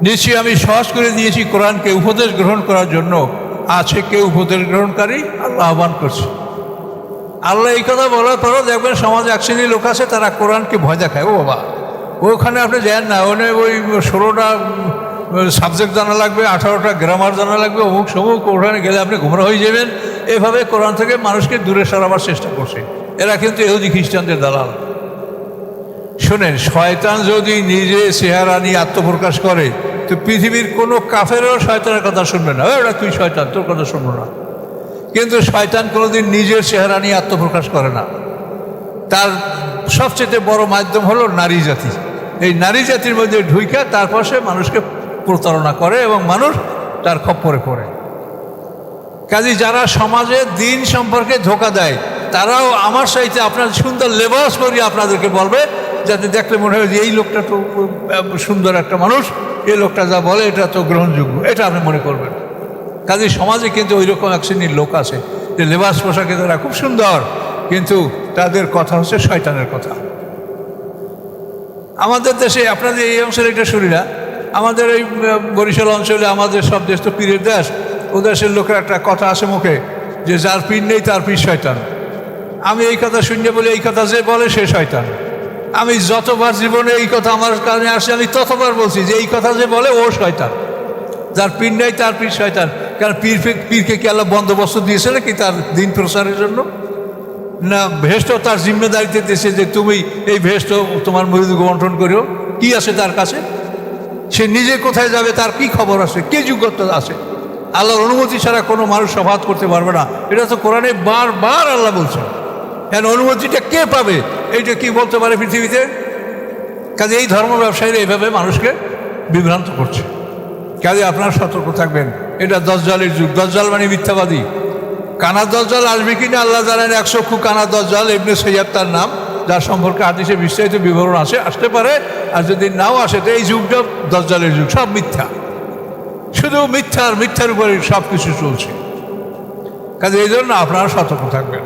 নিশ্চয়ই আমি সহজ করে দিয়েছি কোরআনকে উপদেশ গ্রহণ করার জন্য, আছে কেউ উপদেশ গ্রহণকারী? আল্লাহ আহ্বান করছে। আল্লাহ এই কথা বলার পরও দেখবেন সমাজে এক শ্রেণীর লোক আছে, তারা কোরআনকে ভয় দেখায়। ও বাবা, ওখানে আপনি যান না, ওই 16টা সাবজেক্ট জানা লাগবে, 18টা গ্রামার জানা লাগবে, অমুক সমুক, ওখানে গেলে আপনি গুমরা হয়ে যাবেন। এভাবে কোরআন থেকে মানুষকে দূরে সরাবার চেষ্টা করছে। এরা কিন্তু ইহুদি খ্রিস্টানদের দালাল। শোনেন, শয়তান যদি নিজে চেহারা নিয়ে আত্মপ্রকাশ করে, তো পৃথিবীর কোনো কাফেরও শয়তানের কথা শুনবে না, ওটা তুই শয়তান, তোর কথা শুনবো না। কিন্তু শয়তান কোনোদিন নিজের চেহারা নিয়ে আত্মপ্রকাশ করে না। তার সবচেয়ে বড় মাধ্যম হলো নারী জাতি। এই নারী জাতির মধ্যে ঢুইকা তারপর সে মানুষকে প্রতারণা করে এবং মানুষ তার খপ্পরে পড়ে। কাজে যারা সমাজে দিন সম্পর্কে ধোঁকা দেয়, তারাও আমার সাথে আপনার সুন্দর লেবাস করিয়ে আপনাদেরকে বলবে, যাতে দেখলে মনে হয় যে এই লোকটা তো সুন্দর একটা মানুষ, এই লোকটা যা বলে এটা তো গ্রহণযোগ্য, এটা আপনি মনে করবেন। কাজে সমাজে কিন্তু ওই রকম এক শ্রেণীর লোক আছে যে লেবাস পোশাকে তারা খুব সুন্দর, কিন্তু তাদের কথা হচ্ছে শয়তানের কথা। আমাদের দেশে, আপনাদের এই অঞ্চলে এটা শুনি না, আমাদের এই বরিশাল অঞ্চলে, আমাদের সব দেশ তো পীরের দেশ, ও দেশের লোকের একটা কথা আছে মুখে যে যার পীর নেই তার পীর শয়তান। আমি এই কথা শুনলে বলি, এই কথা যে বলে সে শয়তান। আমি যতবার জীবনে এই কথা আমার কানে আসে আমি ততবার বলছি যে এই কথা যে বলে ও শয়তান, যার পীর নাই তার পীর শয়তান। কারণ পীরকে কি আল্লাহ বন্দোবস্ত দিয়েছে নাকি তার দিন প্রচারের জন্য? না, ভেস্ট তার জিম্মেদারিতে দিয়েছে যে তুমি এই ভেস্ট তোমার মুরিদ গঠন করিও। কি আছে তার কাছে? সে নিজে কোথায় যাবে তার কি খবর আছে, কি যোগ্যতা আছে? আল্লাহর অনুমতি ছাড়া কোনো মানুষ শফাত করতে পারবে না। এটা তো কোরআনে বারবার আল্লাহ বলছেন। কেন অনুমতিটা কে পাবে? এইটা কি বলতে পারে পৃথিবীতে? কাজে এই ধর্ম ব্যবসায়ীরা এইভাবে মানুষকে বিভ্রান্ত করছে। কাজে আপনারা সতর্ক থাকবেন। এটা দজ্জালের যুগ। দজ্জাল মানে মিথ্যাবাদী। কানা দজ্জাল আসবে কিনা আল্লাহ জানেন। 100 চক্ষু কানা দজ্জাল ইবনে সৈয়দ তার নাম, যার সম্পর্কে হাদিসে বিস্তারিত বিবরণ আসতে পারে। আর যদি নাও আসে তো এই যুগটা দজ্জালের যুগ। সব মিথ্যা, শুধু মিথ্যার উপরে সব কিছু চলছে। কাজে এই জন্য আপনারা সতর্ক থাকবেন।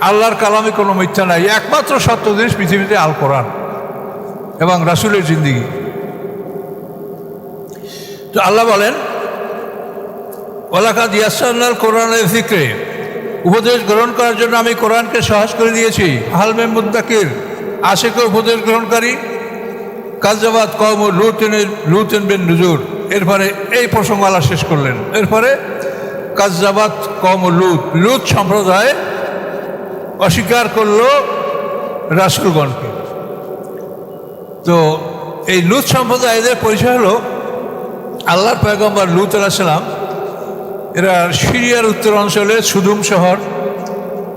আল্লাহর কালামে কোনো মিথ্যা নাই। একমাত্র সত্য জিনিস পৃথিবীতে আল কোরআন এবং রাসূলের জিন্দেগি। তো আল্লাহ বলেন ওয়ালাকাদ ইয়াসসারনাল কোরআনের যিকরে, উপদেশ গ্রহণ করার জন্য আমি কোরআনকে সহজ করে দিয়েছি। হাল মিন মুদ্দাকির, আছে কেউ উপদেশ গ্রহণকারী? কাযযাবাত কওমু লুতিন বিন নুজুর। এরপরে এই প্রসঙ্গ আল্লাহ শেষ করলেন। এরপরে কাযযাবাত কওমু লুত সম্প্রদায় অস্বীকার করলো রাসূলগণকে। তো এই লুত সম্প্রদায়দের পরিচয় হলো আল্লাহর পয়গম্বর লুত আলাইহিস সালাম। এরা সিরিয়ার উত্তর অঞ্চলে সুদুম শহর,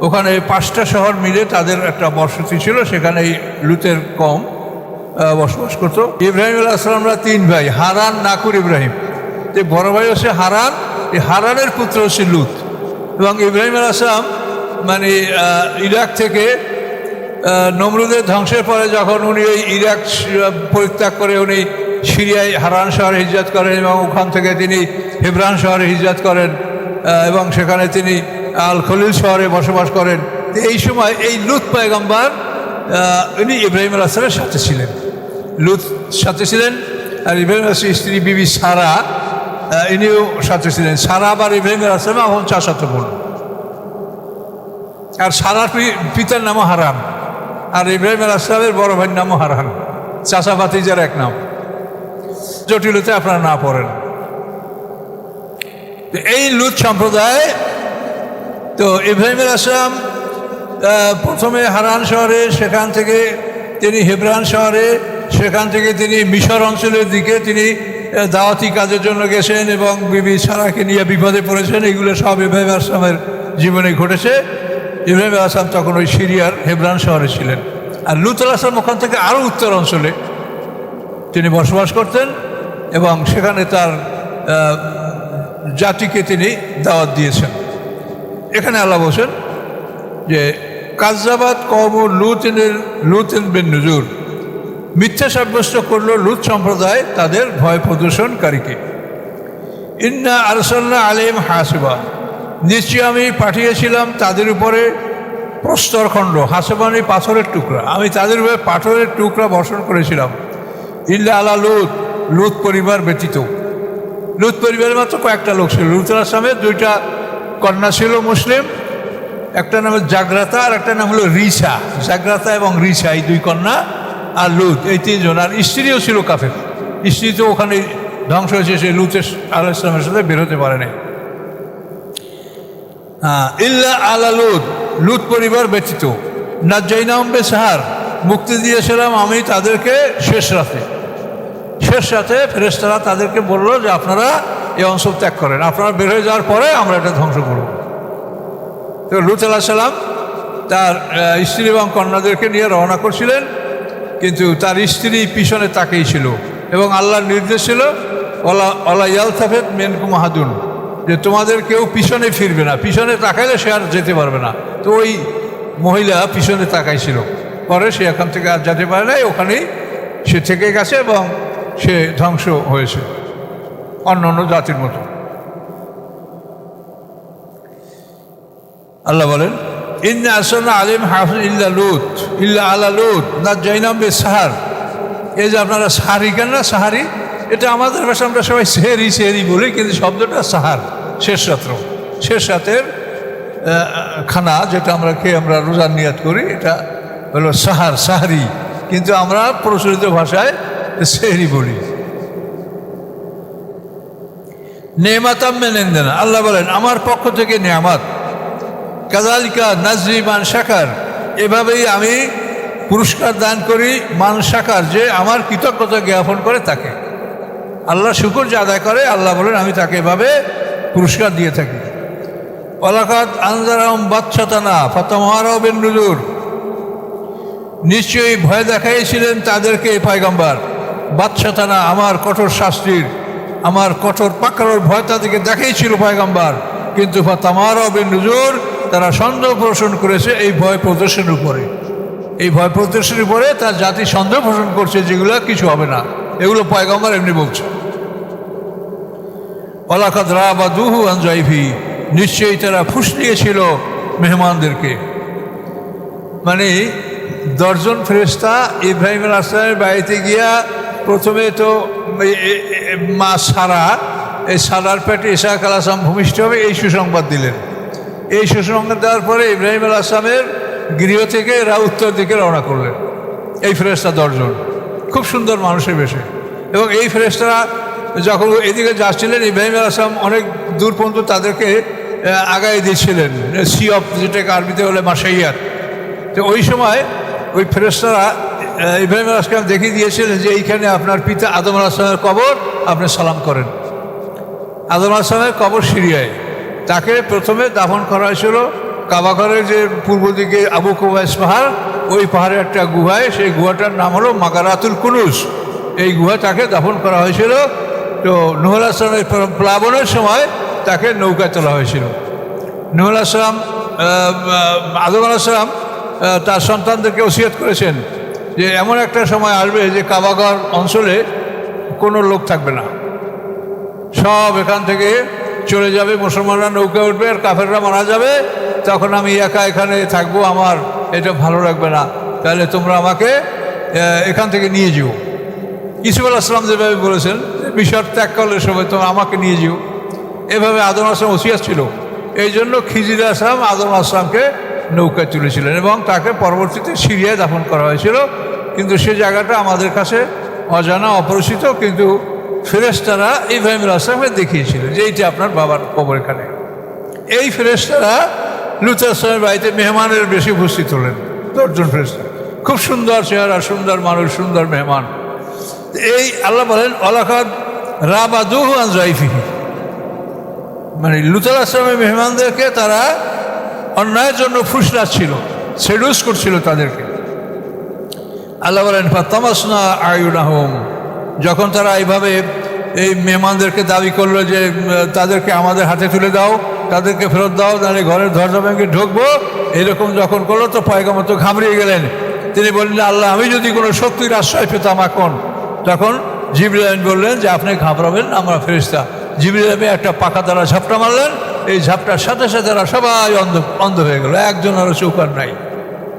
ওখানে 5টা শহর মিলে তাদের একটা বসতি ছিল। সেখানে এই লুতের কম বসবাস করতো। ইব্রাহিম আলাইহিস সালামরা 3 ভাই, হারান, নাকুর, ইব্রাহিম। যে বড় ভাই হচ্ছে হারান, এই হারানের পুত্র হচ্ছে লুত। এবং ইব্রাহিম আলাইহিস সালাম মানে ইরাক থেকে নমরুদের ধ্বংসের পরে যখন উনি ওই ইরাক পরিত্যাগ করে উনি সিরিয়ায় হারান শহরে হিজরত করেন এবং ওখান থেকে তিনি হেবরান শহরে হিজরত করেন এবং সেখানে তিনি আল খলিল শহরে বসবাস করেন। এই সময় এই লুত পয়গম্বর উনি ইব্রাহিম আলাইহিস সালামের সাথে ছিলেন, লুত সাথে ছিলেন। আর ইব্রাহিম আলাইহিস স্ত্রী বিবি সারা ইনিও সাথে ছিলেন। সারা আবার ইব্রাহিম আলাইহিস সালাম এখন চাচাতো বোন। আর সারার পিতার নামও হারান, আর ইব্রাহিম আলাইহিস সালামের বড় ভাইয়ের নামও হারান। চাচা ভাতিজার এক নাম। জটিলতা আপনারা না পড়েন। এই লুত সম্প্রদায় তো ইব্রাহিম আলাইহিস সালাম প্রথমে হারান শহরে, সেখান থেকে তিনি হেবরান শহরে, সেখান থেকে তিনি মিশর অঞ্চলের দিকে তিনি দাওয়াতি কাজের জন্য গেছেন এবং বিবি সারাকে নিয়ে বিপদে পড়েছেন। এগুলো সব ইব্রাহিম আলাইহিস সালামের জীবনে ঘটেছে। ইব্রাহিম আলাইহিস সালাম তখন ওই সিরিয়ার হেবরান শহরে ছিলেন। আর লুত আলাইহিস সালাম ওখান থেকে আরও উত্তর অঞ্চলে তিনি বসবাস করতেন এবং সেখানে তার জাতিকে তিনি দাওয়াত দিয়েছেন। এখানে আল্লাহ বলছেন যে কাযযাবাত কওমু লুতিন বিন নুজুর, মিথ্যা সাব্যস্ত করল লুত সম্প্রদায় তাদের ভয় প্রদর্শনকারীকে। ইন্না আরসালনা আলাইহিম হাসিবা, নিশ্চয় আমি পাঠিয়েছিলাম তাদের উপরে প্রস্তরখণ্ড। হাসিবানি পাথরের টুকরা, আমি তাদের উপরে পাথরের টুকরা বর্ষণ করেছিলাম। ইল্লা আলা লুত পরিবার ব্যতীত। লুত পরিবারের মাত্র কয়েকটা লোক ছিল। লুত আলাইহিস সালামের 2টা কন্যা ছিল মুসলিম, একটা নাম জাগ্রাতা আর একটা নাম হলো রিসা। জাগ্রাতা এবং রিসা এই 2 কন্যা, আর লুত এই 3 জন। আর স্ত্রীও ছিল কাফের, স্ত্রী তো ওখানে ধ্বংস হয়েছে, সে লুত আলাইহিস সালামের সাথে বেরোতে পারে নাই। ইল্লা আলা লুত পরিবার ব্যতীত। নাজ্জাইনাহুম বিসাহার, মুক্তি দিয়েছিলাম আমি তাদেরকে শেষ রাতে। শেষ রাতে ফেরেশতারা তাদেরকে বলল যে আপনারা এই অঞ্চল ত্যাগ করেন, আপনারা বের হয়ে যাওয়ার পরে আমরা এটা ধ্বংস করব। তো লুত আলাইহিস সালাম তার স্ত্রী এবং কন্যাদেরকে নিয়ে রওনা করছিলেন, কিন্তু তার স্ত্রী পিছনে তাকিয়ে ছিল এবং আল্লাহর নির্দেশ ছিল ওয়ালা ইয়ালতাফিত মিনকুম আহাদুন, যে তোমাদের কেউ পিছনে ফিরবে না, পিছনে তাকাইলে সে আর যেতে পারবে না। তো ওই মহিলা পিছনে তাকাইছিল, পরে সে এখান থেকে আর যেতে পারে নাই, ওখানেই সে থেকে গেছে এবং সে ধ্বংস হয়েছে অন্য অন্য জাতির মতো। আল্লাহ বলেন ইন্না আরসালনা আলাইহিম হাফিজ ইল্লা আলা লুত নাজ্জাইনাহুম বিসাহার। এই যে আপনারা সাহারি কেন না, সাহারি এটা আমাদের ভাষা আমরা সবাই সেহরি বলি, কিন্তু শব্দটা সাহার, শেষ রাতের খানা যেটা আমরা খেয়ে আমরা রোজার নিয়াত করি, এটা হলো সাহারি, কিন্তু আমরা প্রচলিত ভাষায় সেহরি বলি। নেমাতাম মেনেন দেন, আল্লাহ বলেন আমার পক্ষ থেকে নেয়ামত। কাযালিকা নাজরি মান শাকার, এভাবেই আমি পুরস্কার দান করি মান শাকার, যে আমার কৃতজ্ঞতা জ্ঞাপন করে তাকে। আল্লাহ শুকর যে আদায় করে, আল্লাহ বলেন আমি তাকে এভাবে পুরস্কার দিয়ে থাকি। ওয়ালাকাদ আনজারহুম বাতশাতানা ফাতামারাউ বিন নুজুর, নিশ্চয়ই ভয় দেখাইছিলেন তাদেরকে পয়গম্বর, বাতশাতানা আমার কঠোর শাস্তির, আমার কঠোর পাকড়ার ভয় তাদেরকে দেখাইছিল পয়গম্বর, কিন্তু ফাতামারাউ বিন নুজুর, তারা সন্দেহ পোষণ করেছে এই ভয় প্রদর্শনের উপরে। এই ভয় প্রদর্শনের উপরে তার জাতি সন্দেহ পোষণ করছে যেগুলো কিছু হবে না, এগুলো পয়গম্বর এমনি বলছে। ওয়ালাকাদ রাবাদুহু আন যায়ফি, নিশ্চয়ই তারা ফুসলিয়েছিল মেহমানদেরকে। মানে 10 জন ফেরেশতা ইব্রাহিম আলাইহিস সালামের বাড়িতে গিয়া প্রথমে তো মা সারা, এই সারার পেটে ইসহাক আলাইহিস সালাম ভূমিষ্ঠ হবে এই সুসংবাদ দিলেন। এই সুসংবাদ দেওয়ার পরে ইব্রাহিম আলাইহিস সালামের গৃহ থেকে এরা উত্তর দিকে রওনা করলেন, এই ফেরেশতা 10 জন, খুব সুন্দর মানুষের বেশে। এবং এই ফেরেশতারা যখন এদিকে যাচ্ছিলেন, ইব্রাহিম আলাইহিস সালাম অনেক দূর পর্যন্ত তাদেরকে আগায় দিচ্ছিলেন, সি অফ, যেটাকে আরবিতে বলে মাসাইয়াত। তো ওই সময় ওই ফেরেশতারা ইব্রাহিম আলাইহিস সালাম দেখিয়ে দিয়েছিলেন যে এইখানে আপনার পিতা আদম আলাইহিস সালামের কবর, আপনি সালাম করেন। আদম আলাইহিস সালামের কবর সিরিয়ায়, তাকে প্রথমে দাফন করা হয়েছিল কাবাঘরের যে পূর্ব দিকে আবু কুবাইস পাহাড়, ওই পাহাড়ের একটা গুহায়, সেই গুহাটার নাম হলো মাগারাতুল কুনুজ। এই গুহা তাকে দাফন করা হয়েছিল। তো নূহ আলাইহিস সালামের প্লাবনের সময় তাকে নৌকায় তোলা হয়েছিল। নূহ আলাইহিস সালাম, আদম আলাইহিস সালাম তার সন্তানদেরকে ওসিয়ত করেছেন যে এমন একটা সময় আসবে যে কাবাঘর অঞ্চলে কোনো লোক থাকবে না, সব এখান থেকে চলে যাবে, মুসলমানরা নৌকায় উঠবে আর কাফেররা মারা যাবে, তখন আমি একা এখানে থাকবো, আমার এটা ভালো লাগবে না, তাহলে তোমরা আমাকে এখান থেকে নিয়ে যেও। ইউসুফ আলাইহিস সালাম যেভাবে বলেছেন মিশর ত্যাগ করলে সবাই তোমরা আমাকে নিয়ে যেও, এভাবে আদম আলাইহিস সালাম ওসিয়ত ছিল। এই জন্য খিজির আলাইহিস সালাম আদম আলাইহিস সালামকে নৌকায় তুলেছিলেন এবং তাকে পরবর্তীতে সিরিয়ায় দাফন করা হয়েছিল। কিন্তু সে জায়গাটা আমাদের কাছে অজানা, অপরিচিত, কিন্তু ফেরেশতারা ইব্রাহিম আলাইহিস সালামকে দেখিয়েছিলেন যে এইটা আপনার বাবার কবর এখানে। এই ফেরেশতারা লূত আলাইহিস সালামের বাড়িতে মেহমানের বেশি উপস্থিত হলেন, 10 জন ফেরেশতা, খুব সুন্দর চেহারা, সুন্দর মানুষ, সুন্দর মেহমান। এই আল্লাহ বলেন ওয়ালাকাদ রাবাদুহু আন যায়ফিহি, মানে লূত আলাইহিস সালামের মেহমানদেরকে তারা অন্যায়ের জন্য ফুসলাচ্ছিল, সেডুস করছিল তাদেরকে। আল্লাহ বলেন ফাতামাসনা আয়ুনাহুম, যখন তারা এইভাবে এই মেহমানদেরকে দাবি করলো যে তাদেরকে আমাদের হাতে তুলে দাও, তাদেরকে ফেরত দাও, তাহলে ঘরের দরজা ভেঙে ঢুকবো, এরকম যখন করলো তো পয়গম্বর তো ঘাবড়িয়ে গেলেন। তিনি বললেন আল্লাহ আমি যদি কোনো শক্তির আশ্রয় পেতাম এখন, তখন জিবরিল আমিন বললেন যে আপনি ঘাবড়াবেন, আমরা ফেরেশতা। জিবরিল আমিন একটা পাকা দ্বারা ঝাপটা মারলেন, এই ঝাপটার সাথে সাথে তারা সবাই অন্ধ হয়ে গেল, একজন আরও চৌকার নাই।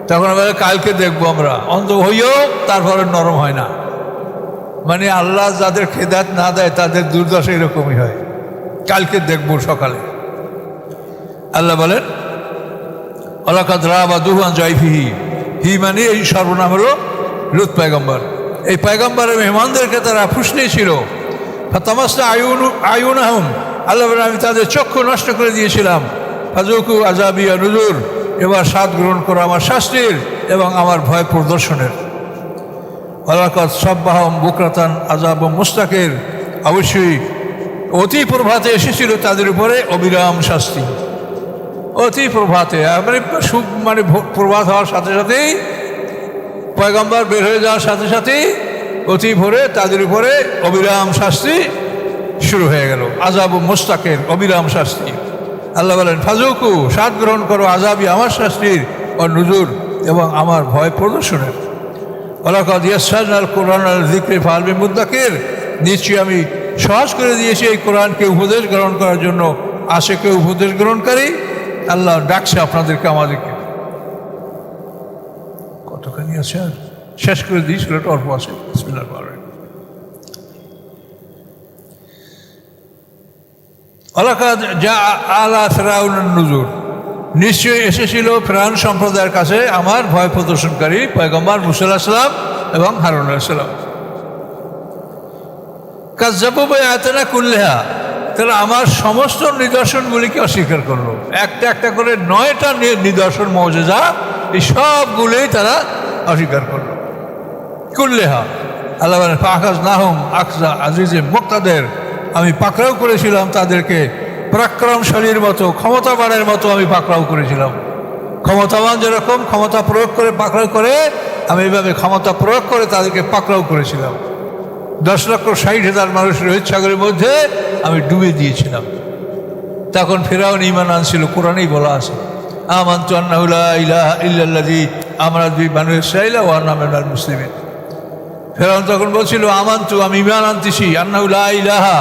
তখন আমরা কালকে দেখবো, আমরা অন্ধ হইও তারপরে নরম হয় না। মানে আল্লাহ যাদের খেদাত না দেয় তাদের দুর্দশা এরকমই হয়, কালকে দেখবো সকালে। আল্লাহ বলেন ওয়ালাকাদ রাবাদুহু আন যায়ফিহি, হি মানে এই সর্বনাম হলো লূত পয়গম্বর। এই পয়গম্বরের মেহমানদেরকে তারা ফুসলিয়েছিল। ফাতামাসনা আয়ুনাহুম, আল্লাহ বলেন আমি তাদের চক্ষু নষ্ট করে দিয়েছিলাম। ফাযুকু আযাবি ওয়া নুযুর, এবার স্বাদ গ্রহণ করো আমার শাস্তির এবং আমার ভয় প্রদর্শনের। ওয়ালাকাদ সাব্বাহাহুম বুকরাতান আযাবুম মুস্তাকির, অবশ্যই অতি প্রভাতে এসেছিল তাদের উপরে অবিরাম শাস্তি। অতি প্রভাতে মানে প্রভাত হওয়ার সাথে সাথেই, পয়গম্বর বের হয়ে যাওয়ার সাথে সাথেই অতি ভোরে তাদের উপরে অবিরাম শাস্তি শুরু হয়ে গেল। আযাবুম মুস্তাকির, অবিরাম শাস্তি। আল্লাহ বলেন ফাযুকু, স্বাদ গ্রহণ করো আযাবি, আমার শাস্তির, ও নুযুর, এবং আমার ভয় প্রদর্শনের। ওয়ালাকাদ ইয়াসসারনাল কুরআনা লিযিকরি ফাহাল মিন মুদ্দাকির, নিশ্চয়ই আমি সহজ করে দিয়েছি এই কোরআনকে উপদেশ গ্রহণ করার জন্য, আসে কেউ উপদেশ গ্রহণকারী? আল্লাহ ডাকছে আপনাদেরকে, আমাদেরকে। কতখানি আছে আর শেষ করে দিই, সেটা অল্প আছে। বিসমিল্লাহির রহমানির রহিম। ওয়ালাকাদ জাআ আলা ফিরআউনান নুযুর, নিশ্চয়ই এসেছিল ফিরআউন সম্প্রদায়ের কাছে আমার ভয় প্রদর্শনকারী পয়গম্বর মূসা আলাইহিস সালাম এবং হারুন আলাইহিস সালাম। কাযযাবু বিআয়াতিনা কুল্লিহা, তারা আমার সমস্ত নিদর্শনগুলিকে অস্বীকার করলো। একটা একটা করে 9টা নিদর্শন মুজিজা, এই সবগুলোই তারা অস্বীকার করলো। কুল্লিহা, আল্লাহ বলেন ফাআখাযনাহুম আখযা আজিজে মুক্তাদের, আমি পাকড়াও করেছিলাম তাদেরকে পরাক্রমশালীর মতো, ক্ষমতাবানের মতো আমি পাকড়াও করেছিলাম। ক্ষমতাবান যেরকম ক্ষমতা প্রয়োগ করে পাকড়াও করে, আমি এইভাবে ক্ষমতা প্রয়োগ করে তাদেরকে পাকড়াও করেছিলাম। 10,60,000 মানুষ রোহিত সাগরের মধ্যে আমি ডুবে দিয়েছিলাম। তখন ফিরআউন ঈমান আনছিল, কোরআনেই বলা আছে আমানতু আন্নাহু লা ইলাহা ইল্লাল্লাযী আমানাত বিহি বানু ইসরাঈল ওয়া আনা মিনাল মুসলিমিন। ফিরআউন তখন বলছিল আমানতু, আমি ঈমান আনতেছি, আন্নাহু লা ইলাহা,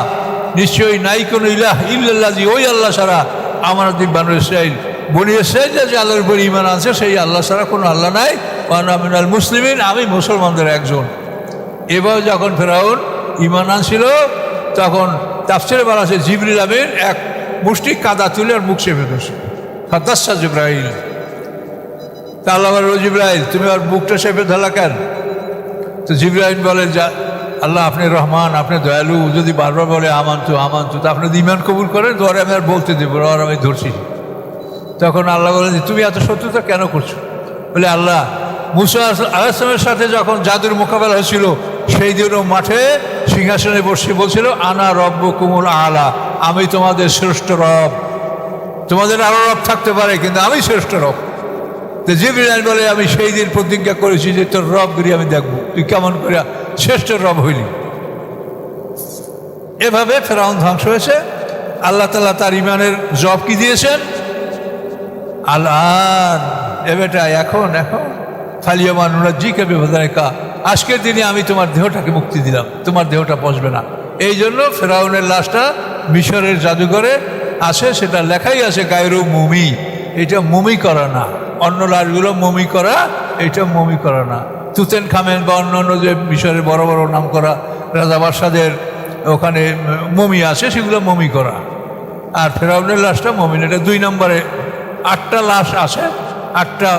নিশ্চয়ই নাই কোনো ইলাহ ইল্লাল্লাযী, ওই আল্লাহ ছাড়া আমানাত বিহি বানু ইসরাঈল, বনি ইসরাঈল যে আল্লাহর উপর ঈমান আনছে সেই আল্লাহ ছাড়া কোনো আল্লাহ নাই, ওয়া আনা মিনাল মুসলিমিন, আমি মুসলমানদের একজন। এবার যখন ফিরআউন ঈমান আনছিল তখন তাফসীরে বলা আছে জিবরিল আমিন এক মুষ্টি কাদা তুলে আর মুখ চেপে ধরছে। ফাতাসসা জিবরাইল, তা আল্লাহ বলেন ও জিবরাইল তুমি আর মুখটা চেপে ধরলা কেন? তো জিবরাইল বলেন যা আল্লাহ আপনি রহমান, আপনি দয়ালু, যদি বারবার বলে আমানতু আমানতু, তা আপনি ঈমান কবুল করেন তো আর আমি আর বলতে দেবো না, আর আমি ধরছি। তখন আল্লাহ বলেন তুমি এত শত্রুতা কেন করছো? বলে আল্লাহ মূসা আলাইহিস সালামের সাথে যখন জাদুর মোকাবেলা হয়েছিল সেই দিনও মাঠে সিংহাসনে বসে বলছিল আনা রব্বুকুমুল আলা, আমি তোমাদের শ্রেষ্ঠ রব, তোমাদের আরো রব থাকতে পারে কিন্তু আমি শ্রেষ্ঠ রব। তো জিবরাইল বলে আমি সেই দিন প্রতিজ্ঞা করেছি যে তোর রবগিরি আমি দেখবো, তুই কেমন করে শ্রেষ্ঠ রব হইলি। এভাবে ফিরআউন ধ্বংস হয়েছে। আল্লাহ তাআলা তার ঈমানের জব কি দিয়েছেন? আল-আন, এ বেটা এখন ফালিয়ামা নুনাজ্জিকা বিবাদানিকা, আজকের দিনে আমি তোমার দেহটাকে মুক্তি দিলাম, তোমার দেহটা পচবে না। এই জন্য ফিরআউনের লাশটা মিশরের জাদুঘরে আছে, সেটা লেখাই আছে গায়রু মুমি, এটা মুমি করা না। অন্য লাশগুলো মুমি করা, এটা মুমি করা না। তুতেনখামেন বা অন্য যে মিশরের বড় বড় নাম করা রাজা বাদশাদের ওখানে মমি আছে, সেগুলো মমি করা। আর ফিরআউনের লাশটা মমি, এটা 2 নম্বরে। 8টা লাশ আছে, 8টা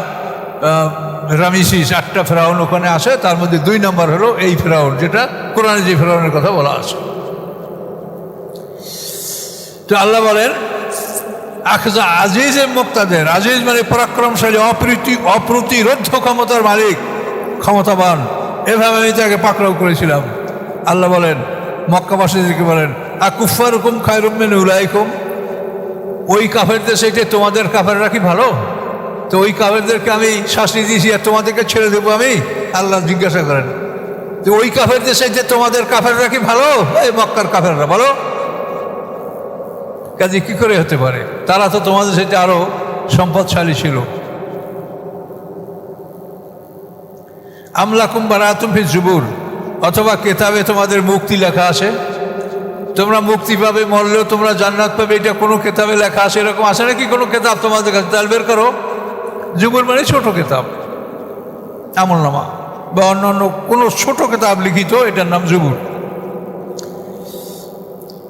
রামিসিস, 8টা ফেরাউন ওখানে আসে, তার মধ্যে 2 নম্বর হলো এই ফেরাউন, যেটা কোরআনে যে ফেরাউনের কথা বলা আছে। তো আল্লাহ বলেন আখযা আজিজে মুক্তাদের, আজিজ মানে পরাক্রমশালী, অপ্রতিরোধ ক্ষমতার মালিক, ক্ষমতাবান, এভাবে আমি তাকে পাকড়াও করেছিলাম। আল্লাহ বলেন মক্কাবাসীদেরকে বলেন আকুফারুকুম খায়রুম মিন উলাইকুম, ওই কাফেরদের সাথে তোমাদের কাফেররা কি ভালো? তো ওই কাফেরদেরকে আমি শাস্তি দিয়েছি আর তোমাদেরকে ছেড়ে দেবো আমি? আল্লাহ জিজ্ঞাসা করেন তো ওই কাফেরদের সাথে তোমাদের কাফেররা কি ভালো? এই মক্কার কাফেররা ভালো? কাজে কি করে হতে পারে? তারা তো তোমাদের সাথে আরো সম্পদশালী ছিল। আমলাকুম বারাতুম ফি জুবুর, অথবা কেতাবে তোমাদের মুক্তি লেখা আছে, তোমরা মুক্তি পাবে, মরলেও তোমরা জান্নাত পাবে, এটা কোনো কেতাবে লেখা আছে? এরকম আছে নাকি কোনো কেতাব তোমাদের কাছে? তাহলে বের করো। জুবুর মানে ছোট কেতাব, আমলনামা বা অন্যান্য কোনো ছোট কেতাব লিখিত, এটার নাম জুবুর।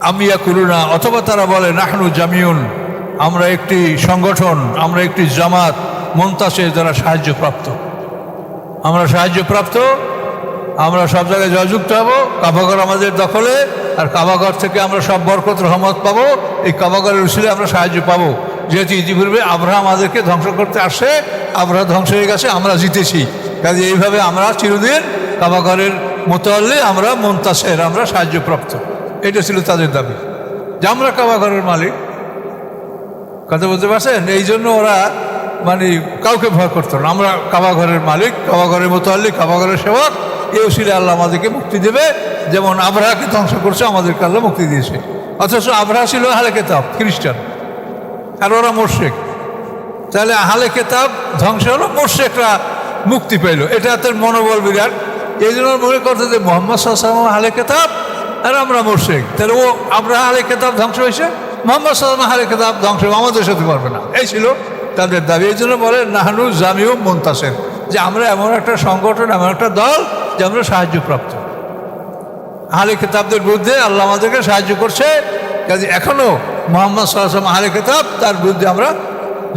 আমিয়া কুলুনা, অথবা তারা বলে নাহনু জামিউন, আমরা একটি সংগঠন, আমরা একটি জামাত, মুনতাসে, যারা সাহায্যপ্রাপ্ত, আমরা সাহায্যপ্রাপ্ত, আমরা সব জায়গায় জয়যুক্ত হব, কাবাঘর আমাদের দখলে, আর কাবাঘর থেকে আমরা সব বরকত রহমত পাবো, এই কাবাঘরের উসিলে আমরা সাহায্য পাবো। যেহেতু ইতিপূর্বে আব্রাহা আমাদেরকে ধ্বংস করতে আসে, আব্রাহা ধ্বংস হয়ে গেছে, আমরা জিতেছি, কাজে এইভাবে আমরা চিরদিন কাবাঘরের মোতাল্লি, আমরা মুনতাসের, আমরা সাহায্যপ্রাপ্ত। এটা ছিল তাদের দাবি যে আমরা কাবাঘরের মালিক। কথা বলতে পারছেন? এই জন্য ওরা মানে কাউকে ভয় করতো না। আমরা কাবাঘরের মালিক, কাবাঘরের মোতাল্লি, কাবাঘরের সেবক, এই উসিলে আল্লাহ আমাদেরকে মুক্তি দেবে। যেমন আব্রাহাকে ধ্বংস করছে, আমাদেরকে আল্লাহ মুক্তি দিয়েছে। অথচ আব্রাহা ছিল আহলে কেতাব, খ্রিস্টান, আর ওরা মোরশেক। তাহলে আহলে কেতাব ধ্বংস হলো, মোরশেকরা মুক্তি পেল, এটা তার মনোবল বিরাট। এই জন্য মনে করতে যে মোহাম্মদ সাল্লাল্লাহু আলাইহি ওয়াসাল্লাম আহলে কেতাব আর আমরা মোরশেক, তাহলে ও আব্রাহা আহলে কেতাব ধ্বংস হয়েছে, মোহাম্মদ সাল্লাল্লাহু আলাইহি ওয়াসাল্লাম আহলে কেতাব ধ্বংস আমাদের সাথে পারবে না, এই ছিল তাদের দাবি। এই জন্য বলে নাহনু জামিউ মুনতাসির, যে আমরা এমন একটা সংগঠন, এমন একটা দল যে আমরা সাহায্যপ্রাপ্ত। আহলে কেতাবদের বিরুদ্ধে আল্লাহ আমাদেরকে সাহায্য করছে, কাজে এখনও মোহাম্মদ সাল্লাল্লাহু আলাইহি ওয়াসাল্লাম আহলে কেতাব, তার বিরুদ্ধে আমরা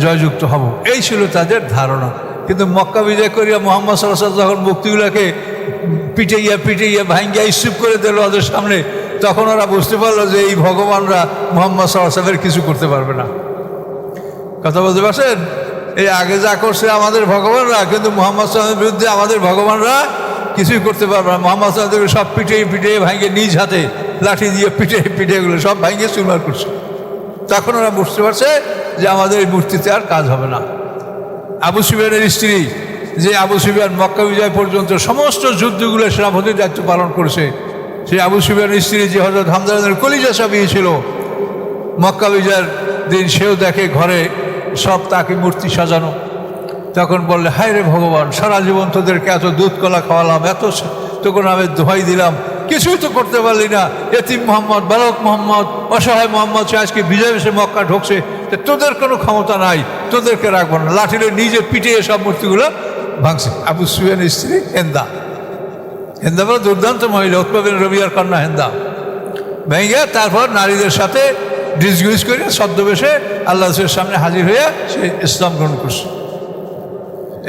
জয়যুক্ত হব, এই ছিল তাদের ধারণা। কিন্তু মক্কা বিজয় করিয়া মুহাম্মদ সাল্লাল্লাহু আলাইহি ওয়াসাল্লাম যখন মূর্তিগুলোকে পিটাইয়া ভাঙ্গিয়া স্তূপ করে দিল ওদের সামনে, তখন ওরা বুঝতে পারলো যে এই ভগবানরা মুহাম্মদ সাল্লাল্লাহু আলাইহি ওয়াসাল্লামের কিছু করতে পারবে না। কথা বলতে পারছেন? এই আগে যা করছে আমাদের ভগবানরা, কিন্তু মুহাম্মদ সাল্লাল্লাহু আলাইহি ওয়াসাল্লামের বিরুদ্ধে আমাদের ভগবানরা কিছুই করতে পারবে না। মুহাম্মদ সাল্লাল্লাহু আলাইহি ওয়াসাল্লাম সব পিটিয়ে ভাঙে নিজ হাতে লাঠি দিয়ে পিটিয়ে এগুলো সব ভাঙিয়ে চুরমার করছে। তখন ওরা বুঝতে পারছে যে আমাদের এই মূর্তিতে আর কাজ হবে না। আবু সুফিয়ানের স্ত্রী, যে আবু সুফিয়ান মক্কা বিজয় পর্যন্ত সমস্ত যুদ্ধগুলো সেনাপতির দায়িত্ব পালন করেছে, সেই আবু সুফিয়ানের স্ত্রী যে হযরত হামজার কলিজা চাপিয়ে ছিল মক্কা বিজয়ের দিন, সেও দেখে ঘরে সব তাকে মূর্তি সাজানো। তখন বললে, হায় রে ভগবান, সারা জীবন তোদেরকে এত দুধ কলা খাওয়ালাম, এত তোকে আমি দোহাই দিলাম, কিছুই তো করতে পারলি না। এতিম মোহাম্মদ, বালক মোহাম্মদ, অসহায় মোহাম্মদ সে আজকে বিজয় এসে মক্কা ঢুকছে, তোদের কোনো ক্ষমতা নাই, তোদেরকে রাখবো না। লাঠিলে নিজে পিটিয়ে সব মূর্তিগুলো ভাঙছে। আবু সুফিয়ানের স্ত্রী হেন্দা বলে দুর্দান্ত মহিলা, উতবা বিন রবিয়ার কন্যা হেন্দা ভেঙে তারপর নারীদের সাথে ডিসগুইজ করে ছদ্মবেশে আল্লাহর সামনে হাজির হয়ে সে ইসলাম গ্রহণ করছে।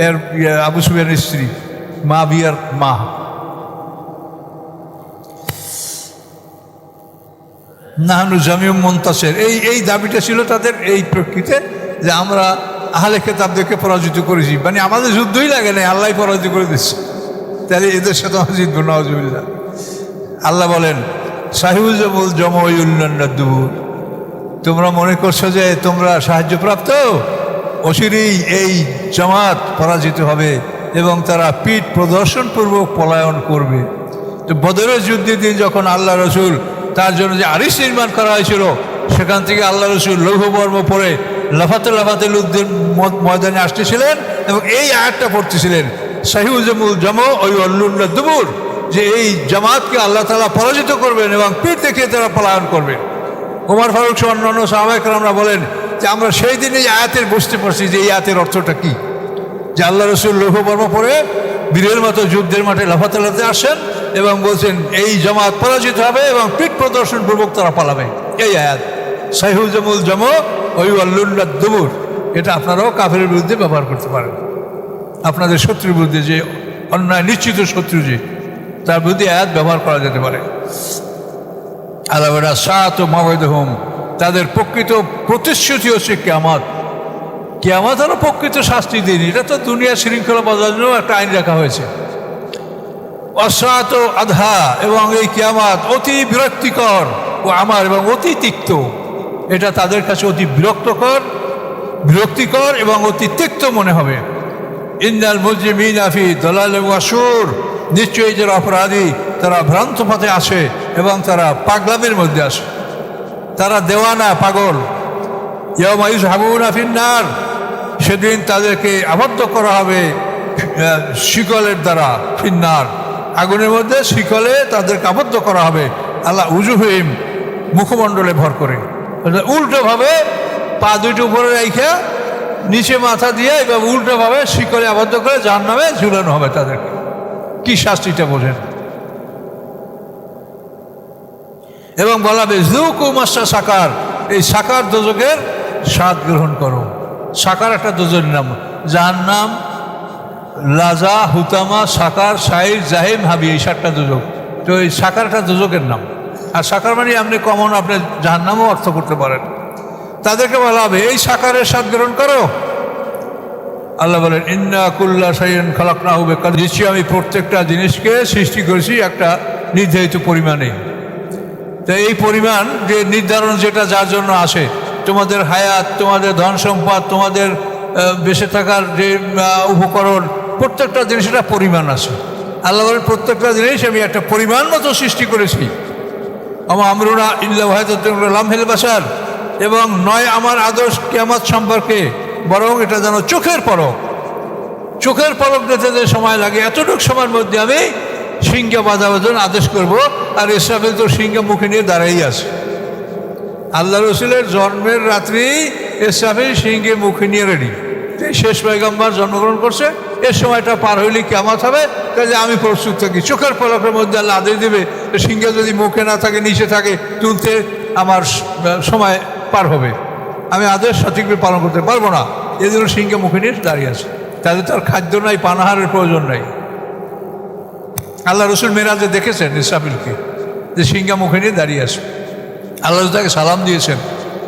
এর আবু সুফিয়ানের স্ত্রী মা বিয়ার মা। নাহনু জামিউম মুনতাসির, এই দাবিটা ছিল তাদের এই প্রকৃতিতে, যে আমরা আহলে কিতাবদেরকে পরাজিত করেছি, মানে আমাদের যুদ্ধই লাগে না, আল্লাহ পরাজিত করে দিচ্ছে, তাহলে এদের সাথে আমরা জিতবো না। নাউজুবিল্লাহ। আল্লাহ বলেন, সাহিউল জমউল্লান্নাদুর, তোমরা মনে করছো যে তোমরা সাহায্যপ্রাপ্ত, অচিরেই এই জামাত পরাজিত হবে এবং তারা পিঠ প্রদর্শনপূর্বক পলায়ন করবে। তো বদরের যুদ্ধের দিন যখন আল্লাহ রসুল তার জন্য যে আরিশ নির্মাণ করা হয়েছিল, সেখান থেকে আল্লাহ রসুল লৌহবর্ম পরে লাফাতে যুদ্ধের ময়দানে আসতেছিলেন এবং এই আয়াতটা পড়তেছিলেন, সাহিউল জমউল্লান্নাদুর, যে এই জামাতকে আল্লাহ তাআলা পরাজিত করবেন এবং পিঠ দেখিয়ে তারা পলায়ন করবে। ওমর ফারুক সহ অন্যান্য সাহাবায়ে কেরামরা বলেন যে আমরা সেই দিন এই আয়াতের বুঝতে পারছি যে এই আয়াতের অর্থটা কি, যে আল্লাহ রসুল লৌহবর্ম পরে বীরের মতো যুদ্ধের মাঠে লাফাতে আসেন এবং বলছেন এই জামাত পরাজিত হবে এবং পিঠ প্রদর্শনপূর্বক তারা পালাবে। এই আয়াত সাহিউল জমউল্লান্নাদুর, এটা আপনারাও কাফেরের বিরুদ্ধে ব্যবহার করতে পারেন। আপনাদের শত্রুর বিরুদ্ধে, যে অন্যায় নিশ্চিত শত্রু, যে তার বিরুদ্ধে আয়াত ব্যবহার করা যেতে পারে। আল্লাহ সাত ও মাওয়াইদুহুম, তাদের প্রকৃত প্রতিশ্রুতি হচ্ছে কিয়ামত। কিয়ামত হলো প্রকৃত শাস্তি দিন। এটা তো দুনিয়ার শৃঙ্খলা বজায় জন্য একটা আইন রাখা হয়েছে। অসাত ও আধা, এবং এই কিয়ামত অতি বিরক্তিকর ও আমার এবং অতি তিক্ত। এটা তাদের কাছে অতি বিরক্তিকর এবং অতি তিক্ত মনে হবে। ইন্নাল মুজরিমিনা ফি দালালিন ওয়া সুর, নিশ্চয়ই যারা অপরাধী তারা ভ্রান্ত পথে আসে এবং তারা পাগলামির মধ্যে আসে, তারা দেওয়ানা, পাগল। ইয়াউমা ইউযহাবুনা ফিন্নার, সেদিন তাদেরকে আবদ্ধ করা হবে শিকলের দ্বারা, ফিন্নার, আগুনের মধ্যে শিকলে তাদেরকে আবদ্ধ করা হবে। আল্লাহ উজুহিম, মুখমণ্ডলে ভর করে, উল্টোভাবে পা দুইটা উপরে রাইখা নিচে মাথা দিয়ে এবার উল্টোভাবে শিকলে আবদ্ধ করে জাহান্নামে ঝুলানো হবে তাদেরকে। কি শাস্তিটা বোঝেন। এবং বলা হবে যুকু মাসা সাকার, এই সাকার দোজকের স্বাদ গ্রহণ করো। সাকার একটা দোজকের নাম, জাহান্নাম, লাজা, হুতামা, সাকার, সাইর, জাহিম, হাবি, এই 7টা দোজক। তো এই সাকার একটা দোজকের নাম। আর সাকার মানে আপনি কমন, আপনি জাহান্নামও অর্থ করতে পারেন। তাদেরকে বলা হবে এই সাকারের স্বাদ গ্রহণ করো। আল্লাহ বলেন, ইন্না কুল্লা শাইইন খালাকনাহু বিকাদর, নিশ্চয়ই আমি প্রত্যেকটা জিনিসকে সৃষ্টি করেছি একটা নির্ধারিত পরিমাণে। তো এই পরিমাণ যে নির্ধারণ, যেটা যার জন্য আসে, তোমাদের হায়াত, তোমাদের ধন সম্পদ, তোমাদের বেঁচে থাকার যে উপকরণ, প্রত্যেকটা জিনিসের একটা পরিমাণ আছে। আল্লাহ বলেন প্রত্যেকটা জিনিস আমি একটা পরিমাণ মতো সৃষ্টি করেছি। আমা আমরুনা ইল্লা ওয়াহিদাতুন লামহিল বাশার, এবং নয় আমার আদেশ কিয়ামত সম্পর্কে, বরং এটা যেন চোখের পলক দিতে যে সময় লাগে, এতটুকু সময়ের মধ্যে আমি সিংহে বাঁধাবার জন্য আদেশ করব। আর ইসরাফিল তো সিংহে মুখে নিয়ে দাঁড়াই আছে। আল্লাহ রসুলের জন্মের রাত্রি ইসরাফিল সিংহে মুখে নিয়ে রেডি। শেষ পয়গম্বর জন্মগ্রহণ করছে, এর সময়টা পার হইলে কিয়ামত হবে, কাজে আমি প্রস্তুত থাকি। চোখের পলকের মধ্যে আল্লাহ আদেশ দেবে, সিংহে যদি মুখে না থাকে, নিচে থাকে, তুলতে আমার সময় পার হবে, আমি আদেশ সঠিকভাবে পালন করতে পারবো না। এদের সিংহে মুখে নিয়ে দাঁড়িয়ে আছে। তাদের তো আর খাদ্য নাই, পানাহারের প্রয়োজন নাই। আল্লাহ রসুল মেরাজে দেখেছেন ইসরাফিলকে যে সিংহা মুখে নিয়ে দাঁড়িয়ে আছে। আল্লাহ তাকে সালাম দিয়েছেন,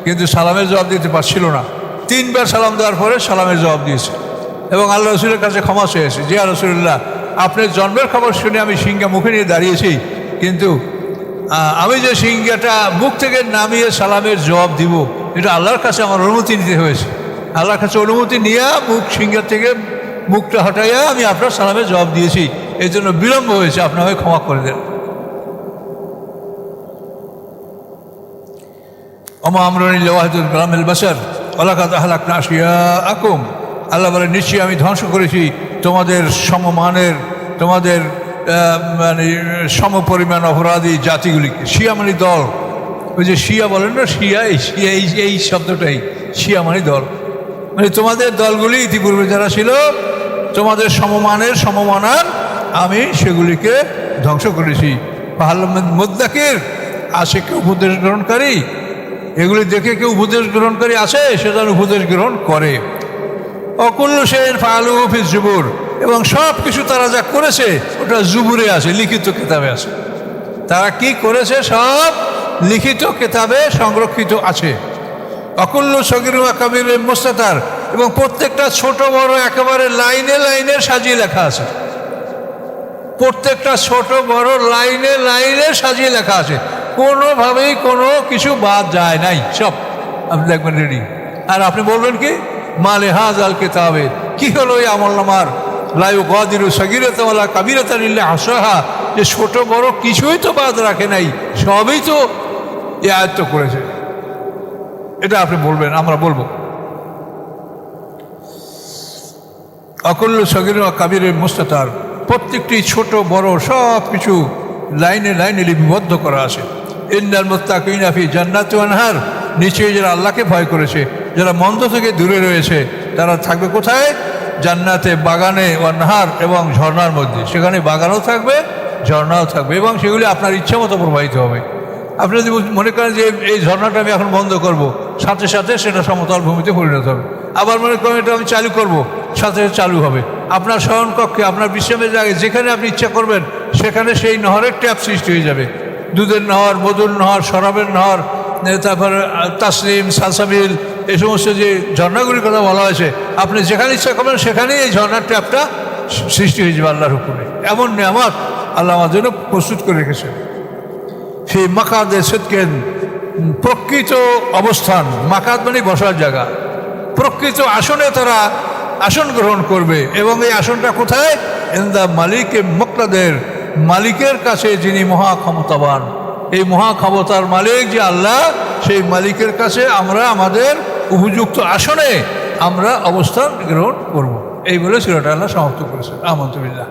কিন্তু সালামের জবাব দিতে পারছিল না। 3 বার সালাম দেওয়ার পরে সালামের জবাব দিয়েছে এবং আল্লাহ রসুলের কাছে ক্ষমা চেয়েছে যে ইয়া রাসূলুল্লাহ, আপনার জন্মের খবর শুনে আমি সিংহা মুখে নিয়ে দাঁড়িয়েছি, কিন্তু আমি যে সিংহাটা মুখ থেকে নামিয়ে সালামের জবাব দিব, এটা আল্লাহর কাছে আমার অনুমতি নিতে হয়েছে। আল্লাহর কাছে অনুমতি নিয়ে সিংহা থেকে মুখটা হটাইয়া আমি আপনার সালামের জবাব দিয়েছি, এই জন্য বিলম্ব হয়েছে, আপনাকে ক্ষমা করে দেন। ওমা আমরুন ওয়াহিদুল কালামিল বাশার ওয়ালাকাদ আহলাকনা আশিয়াআকুম, আল্লাহ বলে নিশ্চয়ই আমি ধ্বংস করেছি তোমাদের সমমানের, তোমাদের মানে সমপরিমাণ অপরাধী জাতিগুলিকে। শিয়া মানে দল, ওই যে শিয়া বলেন না, শিয়া এই শব্দটাই, শিয়া মানে দল, মানে তোমাদের দলগুলি ইতিপূর্বে যারা ছিল তোমাদের সমমানের সমমানান, আমি সেগুলিকে ধ্বংস করেছি। মুদ্দাকির, আছে কেউ উপদেশ গ্রহণকারী? এগুলি দেখে কেউ উপদেশ গ্রহণকারী আছে, সে যেন উপদেশ গ্রহণ করে। অকুল্লু শেন ফালুহু ফি জুবুর, এবং সব কিছু তারা যা করেছে ওটা জুবুরে আছে, লিখিত কিতাবে আছে। তারা কি করেছে সব লিখিত কিতাবে সংরক্ষিত আছে। অকুল্লু সগীর ওয়া কাবীর মুস্তাতার, এবং প্রত্যেকটা ছোট বড় একেবারে লাইনে লাইনে সাজিয়ে লেখা আছে। প্রত্যেকটা ছোট বড় লাইনে লাইনে সাজিয়ে লেখা আছে, কোনোভাবেই কোনো কিছু বাদ যায় নাই, সব আপনি দেখবেন রেডি। আর আপনি বলবেন কি মালে হাজাল কিতাবে, কি হলো এই আমলনামার, লা ইউগাদিরু সগীরাতান ওয়ালা কাবীরাতান ইল্লা আহসাহা, যে ছোট বড় কিছুই তো বাদ রাখে নাই, সবই তো আয়ত্ত করেছে। এটা আপনি বলবেন, আমরা বলবো। অকুল্লু সগীর ওয়া কাবীর মুস্তাতার, প্রত্যেকটি ছোট বড় সব কিছু লাইনে লাইনে লিপিবদ্ধ করা আছে। ইন্নাল মুত্তাকিনা ফি জান্নাতি ওয়া আনহার, নিশ্চয়ই যারা আল্লাহকে ভয় করেছে, যারা মন্দ থেকে দূরে রয়েছে, তারা থাকবে কোথায়? জান্নাতে, বাগানে, ওয়ানহার, এবং ঝর্ণার মধ্যে। সেখানে বাগানও থাকবে, ঝর্ণাও থাকবে, এবং সেগুলি আপনার ইচ্ছা মতো প্রবাহিত হবে। আপনি যদি মনে করেন যে এই ঝর্ণাটা আমি এখন বন্ধ করব, সাথে সাথে সেটা সমতল ভূমিতে পরিণত হবে। আবার মনে করেন এটা আমি চালু করব, সাথে সাথে চালু হবে। আপনার শয়নকক্ষে, আপনার বিশ্রামের জায়গায় যেখানে আপনি ইচ্ছা করবেন সেখানে সেই নহরের ট্যাপ সৃষ্টি হয়ে যাবে। দুধের নহর, মধুর নহর, শরাবের নহর, তারপরে তাসনিম, সালসাবিল, এই সমস্ত যে ঝর্ণাগুলির কথা বলা হয়েছে, আপনি যেখানে ইচ্ছা করবেন সেখানেই এই ঝর্ণার ট্যাপটা সৃষ্টি হয়ে যাবে আল্লাহর হুকুমে। এমন নিয়ামত আল্লাহ আমার জন্য প্রস্তুত করে রেখেছেন। সেই মাকাদে সিদকিন, প্রকৃত অবস্থান, মাকাদ মানে বসার জায়গা, প্রকৃত আসনে তারা আসন গ্রহণ করবে। এবং এই আসনটা কোথায়? ইনদা মালিকে মুক্তাদের, মালিকের কাছে যিনি মহা ক্ষমতাবান। এই মহা ক্ষমতার মালিক যে আল্লাহ, সেই মালিকের কাছে আমরা আমাদের উপযুক্ত আসনে আমরা অবস্থান গ্রহণ করব। এই বলে সূরাটা আল্লাহ সমাপ্ত করেছেন। আমানতু বিল্লাহ।